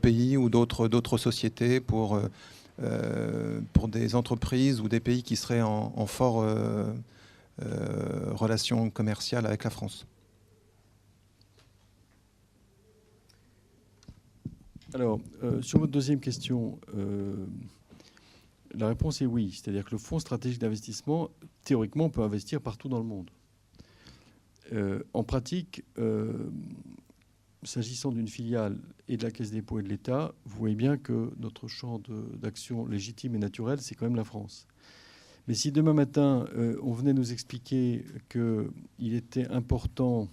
pays ou d'autres sociétés pour des entreprises ou des pays qui seraient en fort relation commerciale avec la France. Alors, sur votre deuxième question, la réponse est oui. C'est-à-dire que le Fonds stratégique d'investissement, théoriquement, peut investir partout dans le monde. En pratique, s'agissant d'une filiale et de la Caisse des dépôts et de l'État, vous voyez bien que notre champ d'action légitime et naturel, c'est quand même la France. Mais si demain matin, on venait nous expliquer qu'il était important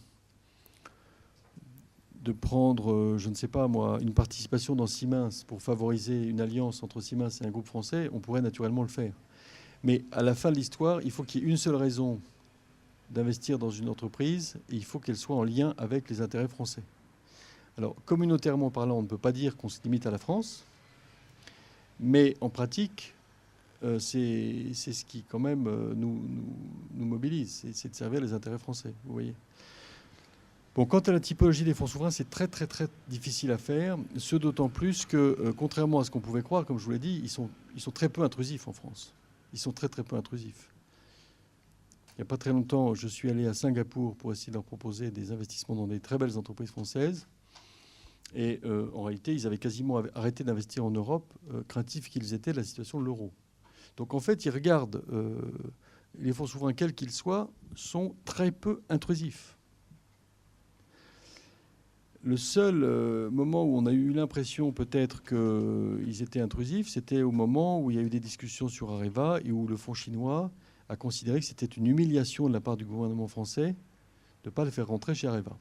de prendre, je ne sais pas moi, une participation dans Siemens pour favoriser une alliance entre Siemens et un groupe français, on pourrait naturellement le faire. Mais à la fin de l'histoire, il faut qu'il y ait une seule raison d'investir dans une entreprise, et il faut qu'elle soit en lien avec les intérêts français. Alors, communautairement parlant, on ne peut pas dire qu'on se limite à la France, mais en pratique, c'est ce qui quand même nous mobilise, c'est de servir les intérêts français, vous voyez. Bon, quant à la typologie des fonds souverains, c'est très très très difficile à faire, ce d'autant plus que, contrairement à ce qu'on pouvait croire, comme je vous l'ai dit, ils sont très peu intrusifs en France. Ils sont très très peu intrusifs. Il n'y a pas très longtemps, je suis allé à Singapour pour essayer de leur proposer des investissements dans des très belles entreprises françaises. Et en réalité, ils avaient quasiment arrêté d'investir en Europe, craintifs qu'ils étaient de la situation de l'euro. Donc en fait, ils regardent les fonds souverains, quels qu'ils soient, sont très peu intrusifs. Le seul moment où on a eu l'impression peut-être qu'ils étaient intrusifs, c'était au moment où il y a eu des discussions sur Areva et où le fonds chinois a considéré que c'était une humiliation de la part du gouvernement français de ne pas le faire rentrer chez Areva.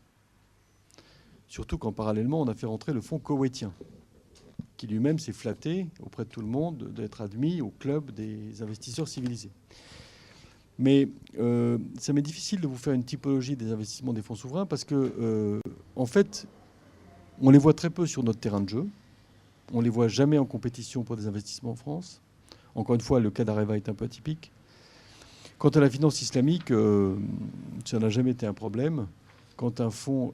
Surtout qu'en parallèlement, on a fait rentrer le fonds koweïtien, qui lui-même s'est flatté auprès de tout le monde d'être admis au club des investisseurs civilisés. Mais ça m'est difficile de vous faire une typologie des investissements des fonds souverains parce que, en fait, on les voit très peu sur notre terrain de jeu. On ne les voit jamais en compétition pour des investissements en France. Encore une fois, le cas d'Areva est un peu atypique. Quant à la finance islamique, ça n'a jamais été un problème. Quand un fonds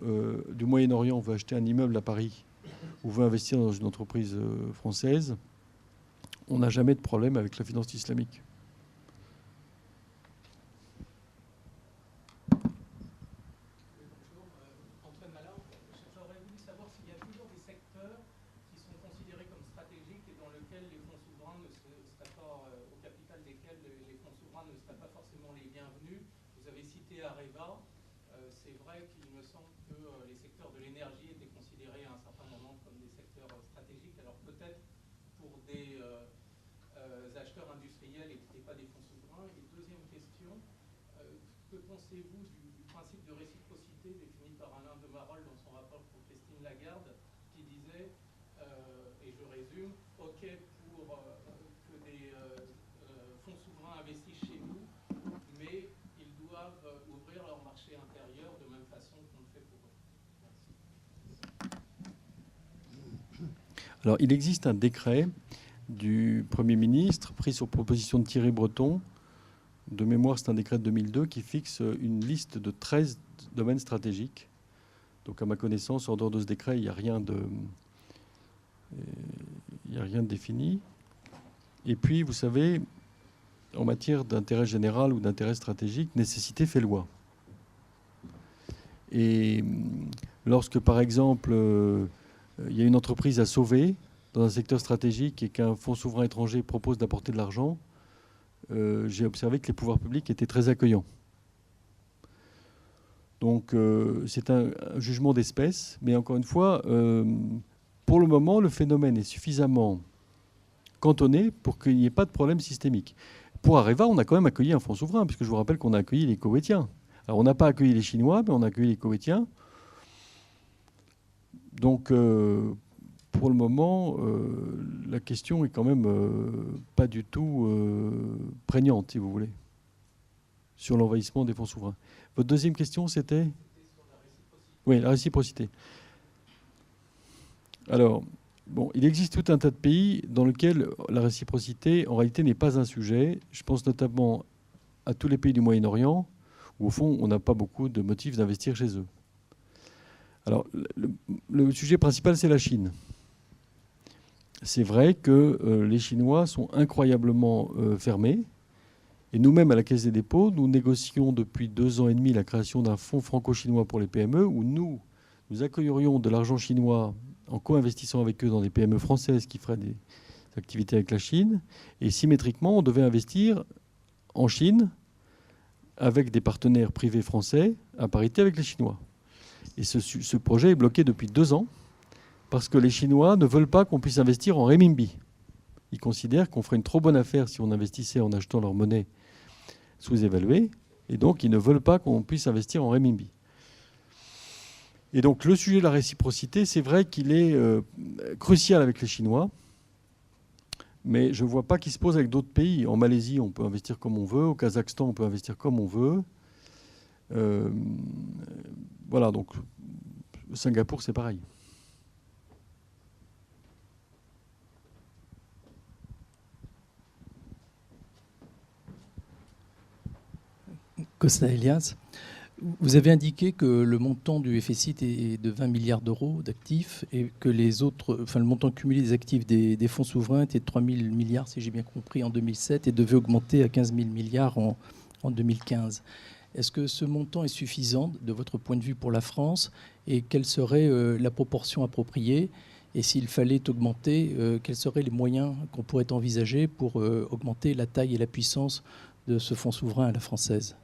du Moyen-Orient veut acheter un immeuble à Paris ou veut investir dans une entreprise française, on n'a jamais de problème avec la finance islamique. Alors, il existe un décret du Premier ministre pris sur proposition de Thierry Breton. De mémoire, c'est un décret de 2002 qui fixe une liste de 13 domaines stratégiques. Donc, à ma connaissance, en dehors de ce décret, il n'y a rien de défini. Et puis, vous savez, en matière d'intérêt général ou d'intérêt stratégique, nécessité fait loi. Et lorsque, par exemple, il y a une entreprise à sauver dans un secteur stratégique et qu'un fonds souverain étranger propose d'apporter de l'argent, j'ai observé que les pouvoirs publics étaient très accueillants. Donc c'est un jugement d'espèce, mais encore une fois, pour le moment, le phénomène est suffisamment cantonné pour qu'il n'y ait pas de problème systémique. Pour Areva, on a quand même accueilli un fonds souverain, puisque je vous rappelle qu'on a accueilli les Koweïtiens. Alors on n'a pas accueilli les Chinois, mais on a accueilli les Koweïtiens. Donc, pour le moment, la question est quand même pas du tout prégnante, si vous voulez, sur l'envahissement des fonds souverains. Votre deuxième question, c'était ? Oui, la réciprocité. Alors, bon, il existe tout un tas de pays dans lesquels la réciprocité, en réalité, n'est pas un sujet. Je pense notamment à tous les pays du Moyen-Orient, où, au fond, on n'a pas beaucoup de motifs d'investir chez eux. Alors, le sujet principal, c'est la Chine. C'est vrai que les Chinois sont incroyablement fermés. Et nous-mêmes, à la Caisse des dépôts, nous négocions depuis 2 ans et demi la création d'un fonds franco-chinois pour les PME, où nous accueillerions de l'argent chinois en co-investissant avec eux dans des PME françaises qui feraient des activités avec la Chine. Et symétriquement, on devait investir en Chine avec des partenaires privés français à parité avec les Chinois. Et ce projet est bloqué depuis 2 ans parce que les Chinois ne veulent pas qu'on puisse investir en renminbi. Ils considèrent qu'on ferait une trop bonne affaire si on investissait en achetant leur monnaie sous-évaluée. Et donc, ils ne veulent pas qu'on puisse investir en renminbi. Et donc, le sujet de la réciprocité, c'est vrai qu'il est crucial avec les Chinois. Mais je ne vois pas qu'il se pose avec d'autres pays. En Malaisie, on peut investir comme on veut. Au Kazakhstan, on peut investir comme on veut. Voilà, donc Singapour, c'est pareil. Costa Elias, vous avez indiqué que le montant du FSI est de 20 milliards d'euros d'actifs et que le montant cumulé des actifs des fonds souverains était de 3 000 milliards, si j'ai bien compris, en 2007 et devait augmenter à 15 000 milliards en 2015. Est-ce que ce montant est suffisant de votre point de vue pour la France et quelle serait la proportion appropriée? Et s'il fallait augmenter, quels seraient les moyens qu'on pourrait envisager pour augmenter la taille et la puissance de ce fonds souverain à la française?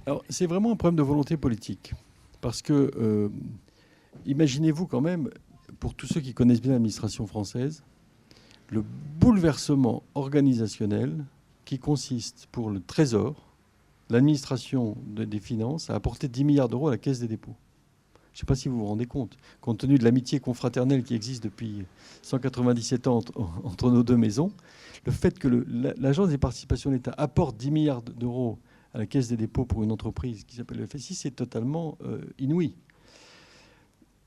Alors, c'est vraiment un problème de volonté politique. Parce que, imaginez-vous quand même, pour tous ceux qui connaissent bien l'administration française, le bouleversement organisationnel qui consiste pour le Trésor, l'administration des finances, à apporter 10 milliards d'euros à la Caisse des dépôts. Je ne sais pas si vous vous rendez compte, compte tenu de l'amitié confraternelle qui existe depuis 197 ans entre nos deux maisons, le fait que l'Agence des participations de l'État apporte 10 milliards d'euros à la Caisse des dépôts pour une entreprise qui s'appelle le FSI, c'est totalement inouï.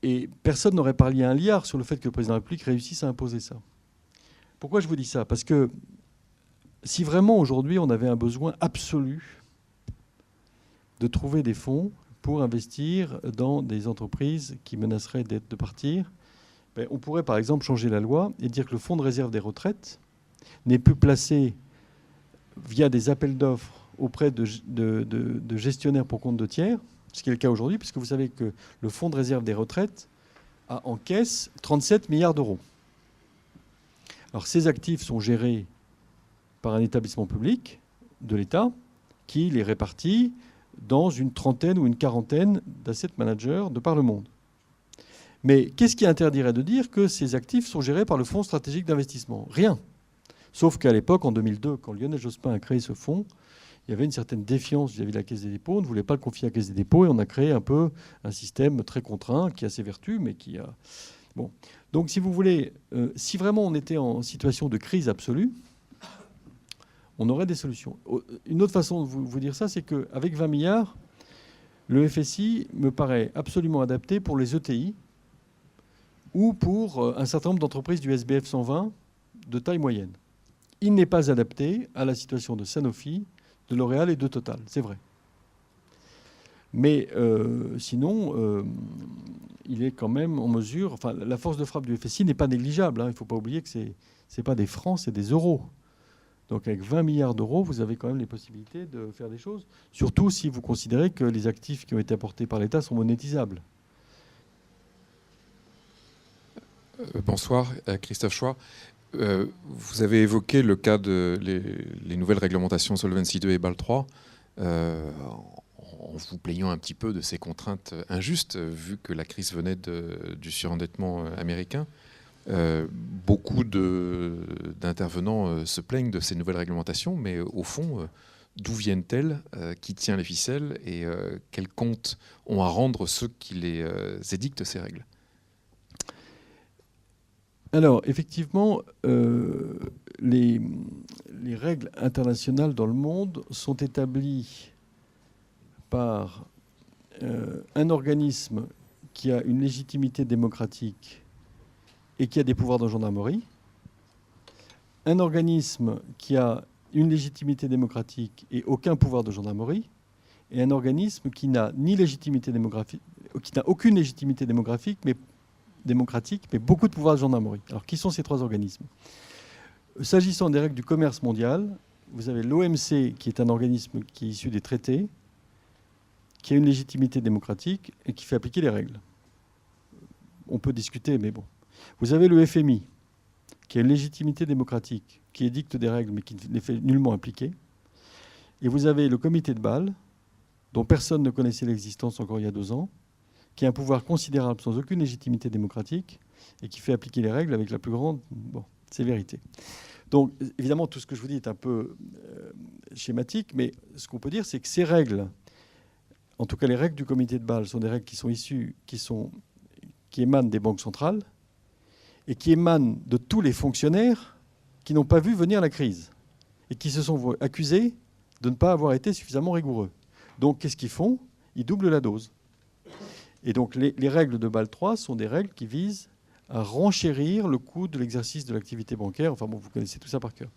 Et personne n'aurait parlé un liard sur le fait que le président de la République réussisse à imposer ça. Pourquoi je vous dis ça? Parce que si vraiment aujourd'hui on avait un besoin absolu de trouver des fonds pour investir dans des entreprises qui menaceraient de partir, on pourrait par exemple changer la loi et dire que le fonds de réserve des retraites n'est plus placé via des appels d'offres auprès de gestionnaires pour compte de tiers, ce qui est le cas aujourd'hui, puisque vous savez que le fonds de réserve des retraites a en caisse 37 milliards d'euros. Alors ces actifs sont gérés par un établissement public de l'État qui les répartit dans une trentaine ou une quarantaine d'asset managers de par le monde. Mais qu'est-ce qui interdirait de dire que ces actifs sont gérés par le Fonds stratégique d'investissement? Rien. Sauf qu'à l'époque, en 2002, quand Lionel Jospin a créé ce fonds, il y avait une certaine défiance vis-à-vis de la Caisse des dépôts. On ne voulait pas le confier à la Caisse des dépôts et on a créé un peu un système très contraint qui a ses vertus, mais qui a... Bon. Donc, si vous voulez, si vraiment on était en situation de crise absolue, on aurait des solutions. Une autre façon de vous dire ça, c'est qu'avec 20 milliards, le FSI me paraît absolument adapté pour les ETI ou pour un certain nombre d'entreprises du SBF 120 de taille moyenne. Il n'est pas adapté à la situation de Sanofi, de L'Oréal et de Total, c'est vrai. Mais sinon, il est quand même en mesure... Enfin, la force de frappe du FSI n'est pas négligeable. Hein. Il ne faut pas oublier que ce n'est pas des francs, c'est des euros. Donc avec 20 milliards d'euros, vous avez quand même les possibilités de faire des choses. Surtout si vous considérez que les actifs qui ont été apportés par l'État sont monétisables. Bonsoir, Christophe Choix. Vous avez évoqué le cas de les nouvelles réglementations Solvency II et Bâle III, en vous plaignant un petit peu de ces contraintes injustes, vu que la crise venait du surendettement américain. Beaucoup d'intervenants se plaignent de ces nouvelles réglementations, mais au fond, d'où viennent-elles, qui tient les ficelles et quels comptes ont à rendre ceux qui les édictent, ces règles? Alors, effectivement, les règles internationales dans le monde sont établies par un organisme qui a une légitimité démocratique et qui a des pouvoirs de gendarmerie, un organisme qui a une légitimité démocratique et aucun pouvoir de gendarmerie, et un organisme qui n'a aucune légitimité démocratique, mais beaucoup de pouvoirs de gendarmerie. Alors, qui sont ces trois organismes? S'agissant des règles du commerce mondial, vous avez l'OMC, qui est un organisme qui est issu des traités, qui a une légitimité démocratique et qui fait appliquer les règles. On peut discuter, mais bon. Vous avez le FMI, qui a une légitimité démocratique, qui édicte des règles, mais qui ne les fait nullement appliquer. Et vous avez le comité de Bâle, dont personne ne connaissait l'existence encore il y a 2 ans, qui a un pouvoir considérable sans aucune légitimité démocratique et qui fait appliquer les règles avec la plus grande sévérité. Donc, évidemment, tout ce que je vous dis est un peu schématique, mais ce qu'on peut dire, c'est que ces règles, en tout cas les règles du comité de Bâle, sont des règles qui sont issues, qui émanent des banques centrales et qui émanent de tous les fonctionnaires qui n'ont pas vu venir la crise et qui se sont accusés de ne pas avoir été suffisamment rigoureux. Donc, qu'est-ce qu'ils font? Ils doublent la dose. Et donc, les règles de Bâle 3 sont des règles qui visent à renchérir le coût de l'exercice de l'activité bancaire. Enfin bon, vous connaissez tout ça par cœur.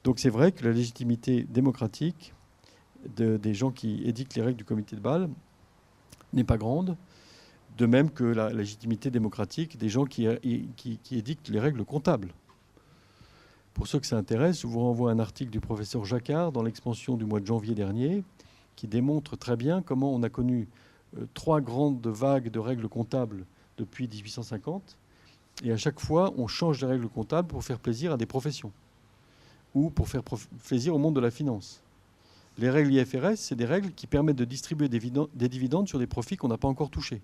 Donc, c'est vrai que la légitimité démocratique des gens qui édictent les règles du comité de Bâle n'est pas grande, de même que la légitimité démocratique des gens qui édictent les règles comptables. Pour ceux que ça intéresse, je vous renvoie à un article du professeur Jacquard dans l'expansion du mois de janvier dernier, qui démontre très bien comment on a connu 3 grandes vagues de règles comptables depuis 1850, et à chaque fois, on change les règles comptables pour faire plaisir à des professions, ou pour faire plaisir au monde de la finance. Les règles IFRS, c'est des règles qui permettent de distribuer des dividendes sur des profits qu'on n'a pas encore touchés.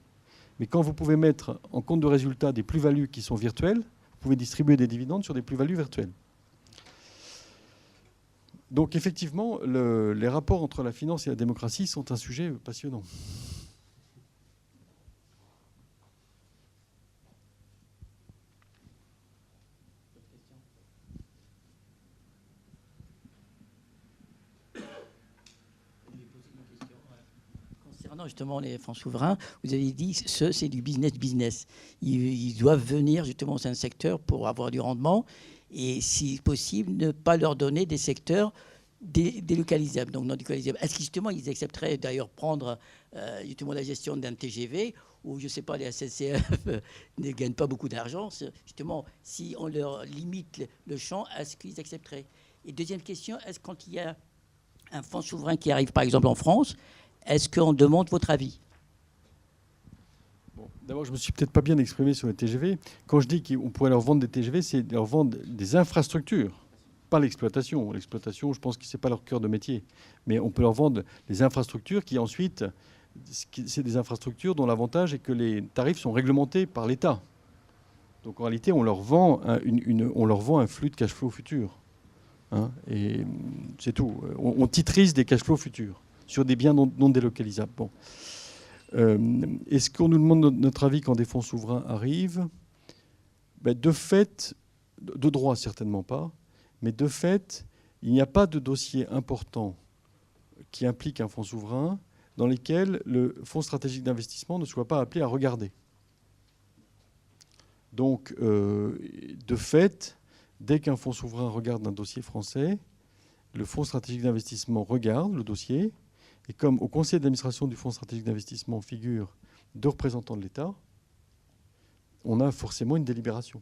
Mais quand vous pouvez mettre en compte de résultat des plus-values qui sont virtuelles, vous pouvez distribuer des dividendes sur des plus-values virtuelles. Donc effectivement, les rapports entre la finance et la démocratie sont un sujet passionnant. Concernant justement les fonds souverains, vous avez dit que c'est du business. Ils doivent venir justement dans un secteur pour avoir du rendement et, si possible, ne pas leur donner des secteurs délocalisables, donc non délocalisables. Est-ce que justement ils accepteraient d'ailleurs prendre justement la gestion d'un TGV où, je ne sais pas, les SNCF ne gagnent pas beaucoup d'argent? Justement, si on leur limite le champ, est-ce qu'ils accepteraient? Et deuxième question, est-ce quand il y a un fonds souverain qui arrive par exemple en France, est-ce qu'on demande votre avis? Bon, d'abord, je ne me suis peut-être pas bien exprimé sur les TGV. Quand je dis qu'on pourrait leur vendre des TGV, c'est leur vendre des infrastructures, pas l'exploitation. L'exploitation, je pense que ce n'est pas leur cœur de métier. Mais on peut leur vendre des infrastructures qui ensuite, c'est des infrastructures dont l'avantage est que les tarifs sont réglementés par l'État. Donc en réalité, on leur vend un flux de cash flow futur. Hein, et c'est tout. On titrise des cash flows futurs sur des biens non délocalisables. Bon. Est-ce qu'on nous demande notre avis quand des fonds souverains arrivent? De fait, de droit certainement pas, mais de fait, il n'y a pas de dossier important qui implique un fonds souverain dans lesquels le fonds stratégique d'investissement ne soit pas appelé à regarder. Donc, de fait, dès qu'un fonds souverain regarde un dossier français, le fonds stratégique d'investissement regarde le dossier. Et comme au conseil d'administration du fonds stratégique d'investissement figurent 2 représentants de l'État, on a forcément une délibération.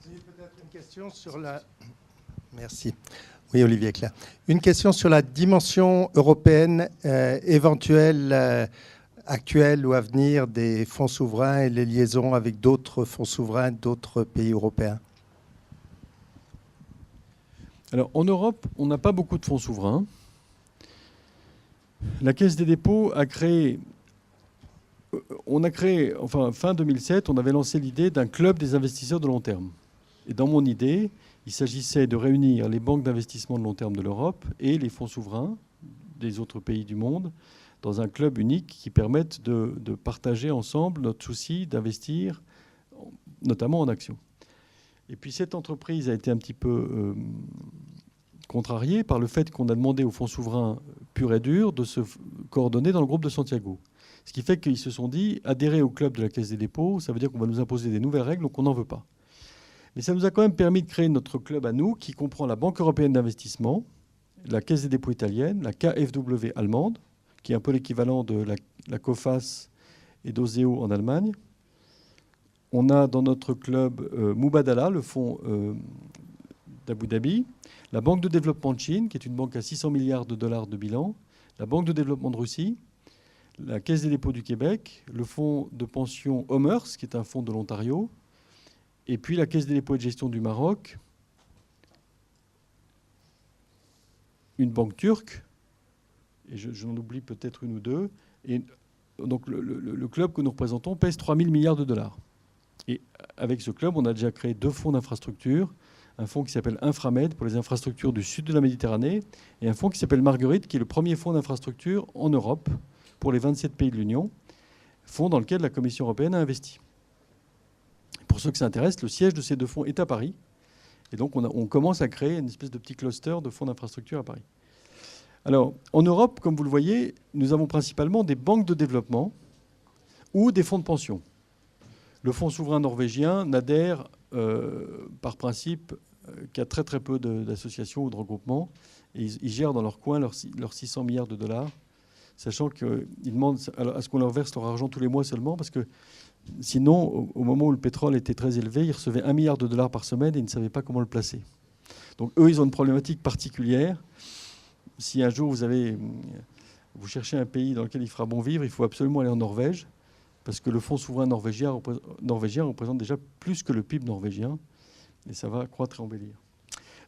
J'ai peut-être une question sur la... Merci. Oui, Olivier Clerc. Une question sur la dimension européenne éventuelle, actuelle ou à venir des fonds souverains et les liaisons avec d'autres fonds souverains d'autres pays européens. Alors, en Europe, on n'a pas beaucoup de fonds souverains. La Caisse des dépôts a créé... on a créé, enfin fin 2007, on avait lancé l'idée d'un club des investisseurs de long terme. Et dans mon idée, il s'agissait de réunir les banques d'investissement de long terme de l'Europe et les fonds souverains des autres pays du monde dans un club unique qui permette de partager ensemble notre souci d'investir, notamment en actions. Et puis cette entreprise a été un petit peu contrariée par le fait qu'on a demandé aux fonds souverains purs et durs de se coordonner dans le groupe de Santiago. Ce qui fait qu'ils se sont dit, adhérer au club de la Caisse des dépôts, ça veut dire qu'on va nous imposer des nouvelles règles, donc on n'en veut pas. Mais ça nous a quand même permis de créer notre club à nous, qui comprend la Banque européenne d'investissement, la Caisse des dépôts italienne, la KfW allemande, qui est un peu l'équivalent de la COFAS et d'Oseo en Allemagne. On a dans notre club Mubadala, le fonds d'Abu Dhabi, la Banque de développement de Chine, qui est une banque à 600 milliards de dollars de bilan, la Banque de développement de Russie, la Caisse des dépôts du Québec, le fonds de pension Homers, qui est un fonds de l'Ontario, et puis la Caisse des dépôts et de gestion du Maroc, une banque turque, et j'en oublie peut-être une ou deux. Et donc le club que nous représentons pèse 3 000 milliards de dollars. Et avec ce club, on a déjà créé 2 fonds d'infrastructure, un fonds qui s'appelle Inframed pour les infrastructures du sud de la Méditerranée, et un fonds qui s'appelle Marguerite, qui est le premier fonds d'infrastructure en Europe pour les 27 pays de l'Union, fonds dans lequel la Commission européenne a investi. Pour ceux que ça intéresse, le siège de ces 2 fonds est à Paris. Et donc on commence à créer une espèce de petit cluster de fonds d'infrastructure à Paris. Alors, en Europe, comme vous le voyez, nous avons principalement des banques de développement ou des fonds de pension. Le fonds souverain norvégien n'adhère par principe qu'à très très peu d'associations ou de regroupements. Et ils gèrent dans leur coin leurs 600 milliards de dollars, sachant qu'ils demandent à ce qu'on leur verse leur argent tous les mois seulement, parce que sinon, au moment où le pétrole était très élevé, ils recevaient 1 milliard de dollars par semaine et ils ne savaient pas comment le placer. Donc eux, ils ont une problématique particulière. Si un jour vous cherchez un pays dans lequel il fera bon vivre, il faut absolument aller en Norvège, parce que le fonds souverain norvégien représente déjà plus que le PIB norvégien, et ça va croître et embellir.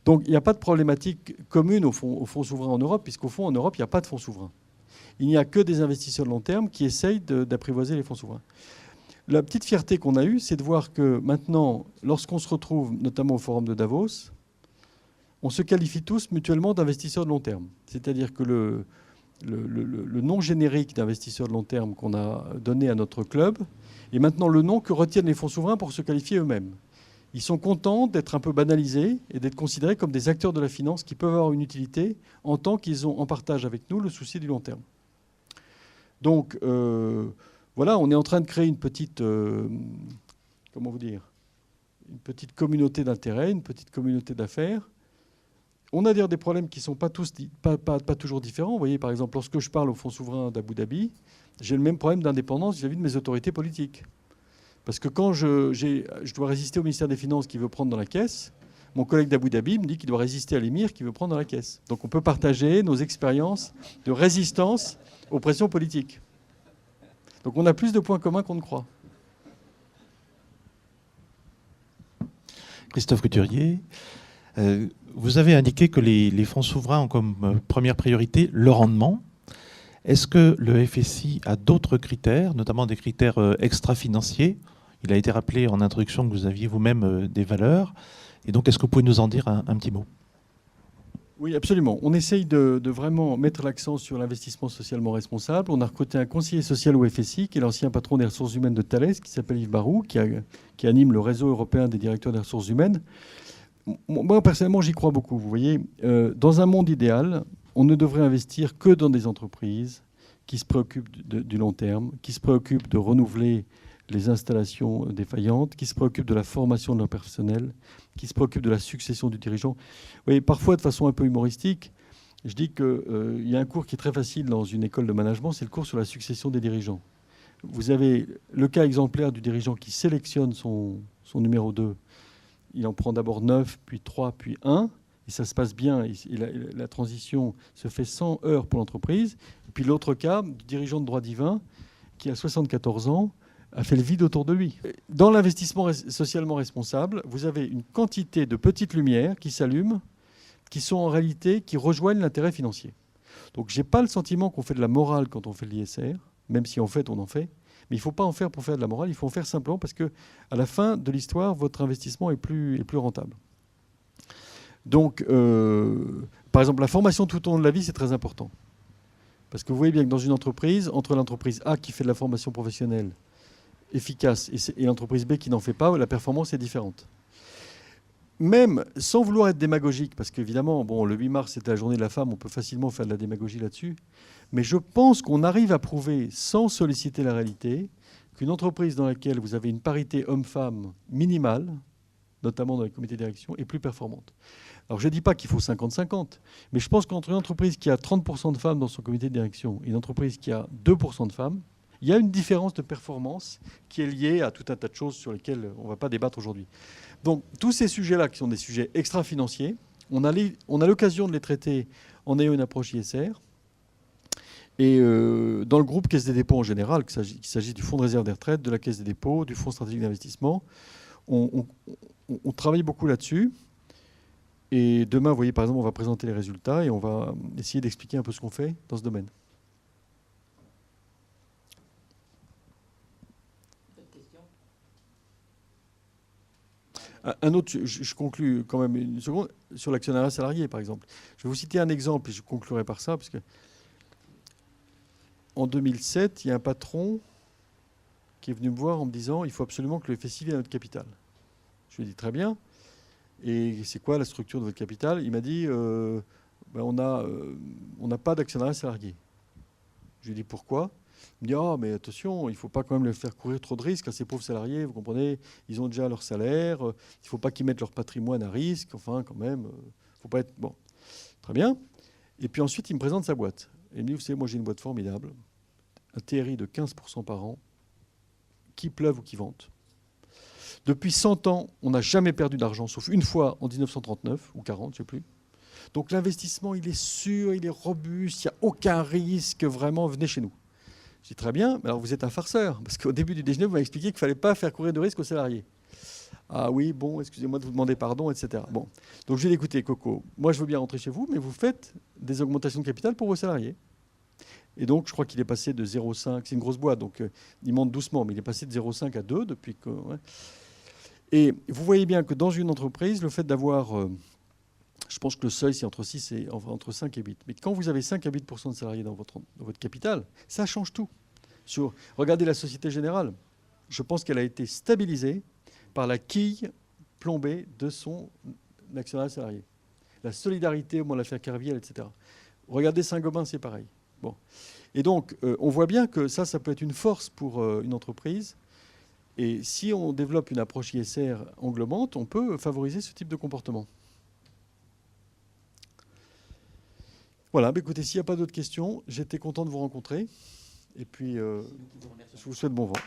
Donc il n'y a pas de problématique commune au fonds souverain en Europe, puisqu'au fond, en Europe, il n'y a pas de fonds souverain. Il n'y a que des investisseurs de long terme qui essayent d'apprivoiser les fonds souverains. La petite fierté qu'on a eue, c'est de voir que maintenant, lorsqu'on se retrouve notamment au forum de Davos, on se qualifie tous mutuellement d'investisseurs de long terme. C'est-à-dire que le nom générique d'investisseurs de long terme qu'on a donné à notre club est maintenant le nom que retiennent les fonds souverains pour se qualifier eux-mêmes. Ils sont contents d'être un peu banalisés et d'être considérés comme des acteurs de la finance qui peuvent avoir une utilité en tant qu'ils ont en partage avec nous le souci du long terme. Donc, voilà, on est en train de créer une petite, comment vous dire, une petite communauté d'intérêt, une petite communauté d'affaires. On a d'ailleurs des problèmes qui ne sont pas toujours différents. Vous voyez, par exemple, lorsque je parle au fonds souverain d'Abu Dhabi, j'ai le même problème d'indépendance vis-à-vis de mes autorités politiques. Parce que quand je dois résister au ministère des Finances qui veut prendre dans la caisse, mon collègue d'Abu Dhabi me dit qu'il doit résister à l'émir qui veut prendre dans la caisse. Donc on peut partager nos expériences de résistance aux pressions politiques. Donc on a plus de points communs qu'on ne croit. Christophe Couturier, vous avez indiqué que les fonds souverains ont comme première priorité le rendement. Est-ce que le FSI a d'autres critères, notamment des critères extra-financiers? Il a été rappelé en introduction que vous aviez vous-même des valeurs. Et donc, est-ce que vous pouvez nous en dire un petit mot? Oui, absolument. On essaye de vraiment mettre l'accent sur l'investissement socialement responsable. On a recruté un conseiller social au FSI, qui est l'ancien patron des ressources humaines de Thales, qui s'appelle Yves Barou, qui anime le réseau européen des directeurs des ressources humaines. Moi, personnellement, j'y crois beaucoup. Vous voyez, dans un monde idéal, on ne devrait investir que dans des entreprises qui se préoccupent du long terme, qui se préoccupent de renouveler les installations défaillantes, qui se préoccupent de la formation de leur personnel, qui se préoccupent de la succession du dirigeant. Vous voyez, parfois, de façon un peu humoristique, je dis qu'il y a un cours qui est très facile dans une école de management, c'est le cours sur la succession des dirigeants. Vous avez le cas exemplaire du dirigeant qui sélectionne son numéro 2. Il en prend d'abord 9, puis 3, puis 1. Et ça se passe bien. Et la transition se fait sans heurts pour l'entreprise. Et puis l'autre cas, du dirigeant de droit divin, qui a 74 ans, a fait le vide autour de lui. Dans l'investissement socialement responsable, vous avez une quantité de petites lumières qui s'allument, qui sont en réalité, qui rejoignent l'intérêt financier. Donc je n'ai pas le sentiment qu'on fait de la morale quand on fait de l'ISR, même si en fait on en fait, Mais il ne faut pas en faire pour faire de la morale, il faut en faire simplement parce qu'à la fin de l'histoire, votre investissement est plus rentable. Donc, par exemple, la formation tout au long de la vie, c'est très important. Parce que vous voyez bien que dans une entreprise, entre l'entreprise A qui fait de la formation professionnelle efficace et l'entreprise B qui n'en fait pas, la performance est différente. Même sans vouloir être démagogique, parce qu'évidemment, bon, le 8 mars, c'était la journée de la femme, on peut facilement faire de la démagogie là-dessus, mais je pense qu'on arrive à prouver, sans solliciter la réalité, qu'une entreprise dans laquelle vous avez une parité homme-femme minimale, notamment dans les comités de direction, est plus performante. Alors je ne dis pas qu'il faut 50-50, mais je pense qu'entre une entreprise qui a 30% de femmes dans son comité de direction et une entreprise qui a 2% de femmes, il y a une différence de performance qui est liée à tout un tas de choses sur lesquelles on ne va pas débattre aujourd'hui. Donc tous ces sujets-là, qui sont des sujets extra-financiers, on a l'occasion de les traiter en ayant une approche ISR. Et dans le groupe Caisse des dépôts en général, qu'il s'agisse du Fonds de réserve des retraites, de la Caisse des dépôts, du Fonds stratégique d'investissement, on travaille beaucoup là-dessus. Et demain, vous voyez, par exemple, on va présenter les résultats et on va essayer d'expliquer un peu ce qu'on fait dans ce domaine. Un autre, je conclus quand même une seconde, sur l'actionnariat salarié, par exemple. Je vais vous citer un exemple et je conclurai par ça, parce que en 2007, il y a un patron qui est venu me voir en me disant « Il faut absolument que le FSI vienne à notre capital ». Je lui ai dit « Très bien. Et c'est quoi la structure de votre capital ?» Il m'a dit on n'a pas d'actionnariat salarié. Je lui ai dit « Pourquoi ?» Il me dit « Ah, mais attention, il ne faut pas quand même les faire courir trop de risques à ces pauvres salariés, vous comprenez, ils ont déjà leur salaire, il ne faut pas qu'ils mettent leur patrimoine à risque, enfin quand même, il ne faut pas être... » Bon, très bien. Et puis ensuite, il me présente sa boîte. Et il me dit « Vous savez, moi j'ai une boîte formidable, un TRI de 15% par an, qui pleuve ou qui vente. Depuis 100 ans, on n'a jamais perdu d'argent, sauf une fois en 1939 ou 40, je ne sais plus. Donc l'investissement, il est sûr, il est robuste, il n'y a aucun risque, vraiment, venez chez nous. » Je dis très bien, mais alors vous êtes un farceur, parce qu'au début du déjeuner, vous m'avez expliqué qu'il ne fallait pas faire courir de risque aux salariés. Ah oui, bon, excusez-moi de vous demander pardon, etc. Bon. Donc je lui ai dit, écoutez, Coco, moi je veux bien rentrer chez vous, mais vous faites des augmentations de capital pour vos salariés. Et donc je crois qu'il est passé de 0,5, c'est une grosse boîte, donc il monte doucement, mais il est passé de 0,5 à 2 depuis que... Ouais. Et vous voyez bien que dans une entreprise, le fait d'avoir... je pense que le seuil, c'est entre 5 et 8. Mais quand vous avez 5 à 8% de salariés dans votre capital, ça change tout. Regardez la Société Générale. Je pense qu'elle a été stabilisée par la quille plombée de son actionnaire salarié. La solidarité au moment de l'affaire Kerviel, etc. Regardez Saint-Gobain, c'est pareil. Bon. Et donc, on voit bien que ça peut être une force pour une entreprise. Et si on développe une approche ISR englobante, on peut favoriser ce type de comportement. Voilà, bah écoutez, s'il n'y a pas d'autres questions, j'étais content de vous rencontrer. Et puis, je vous souhaite bon vent.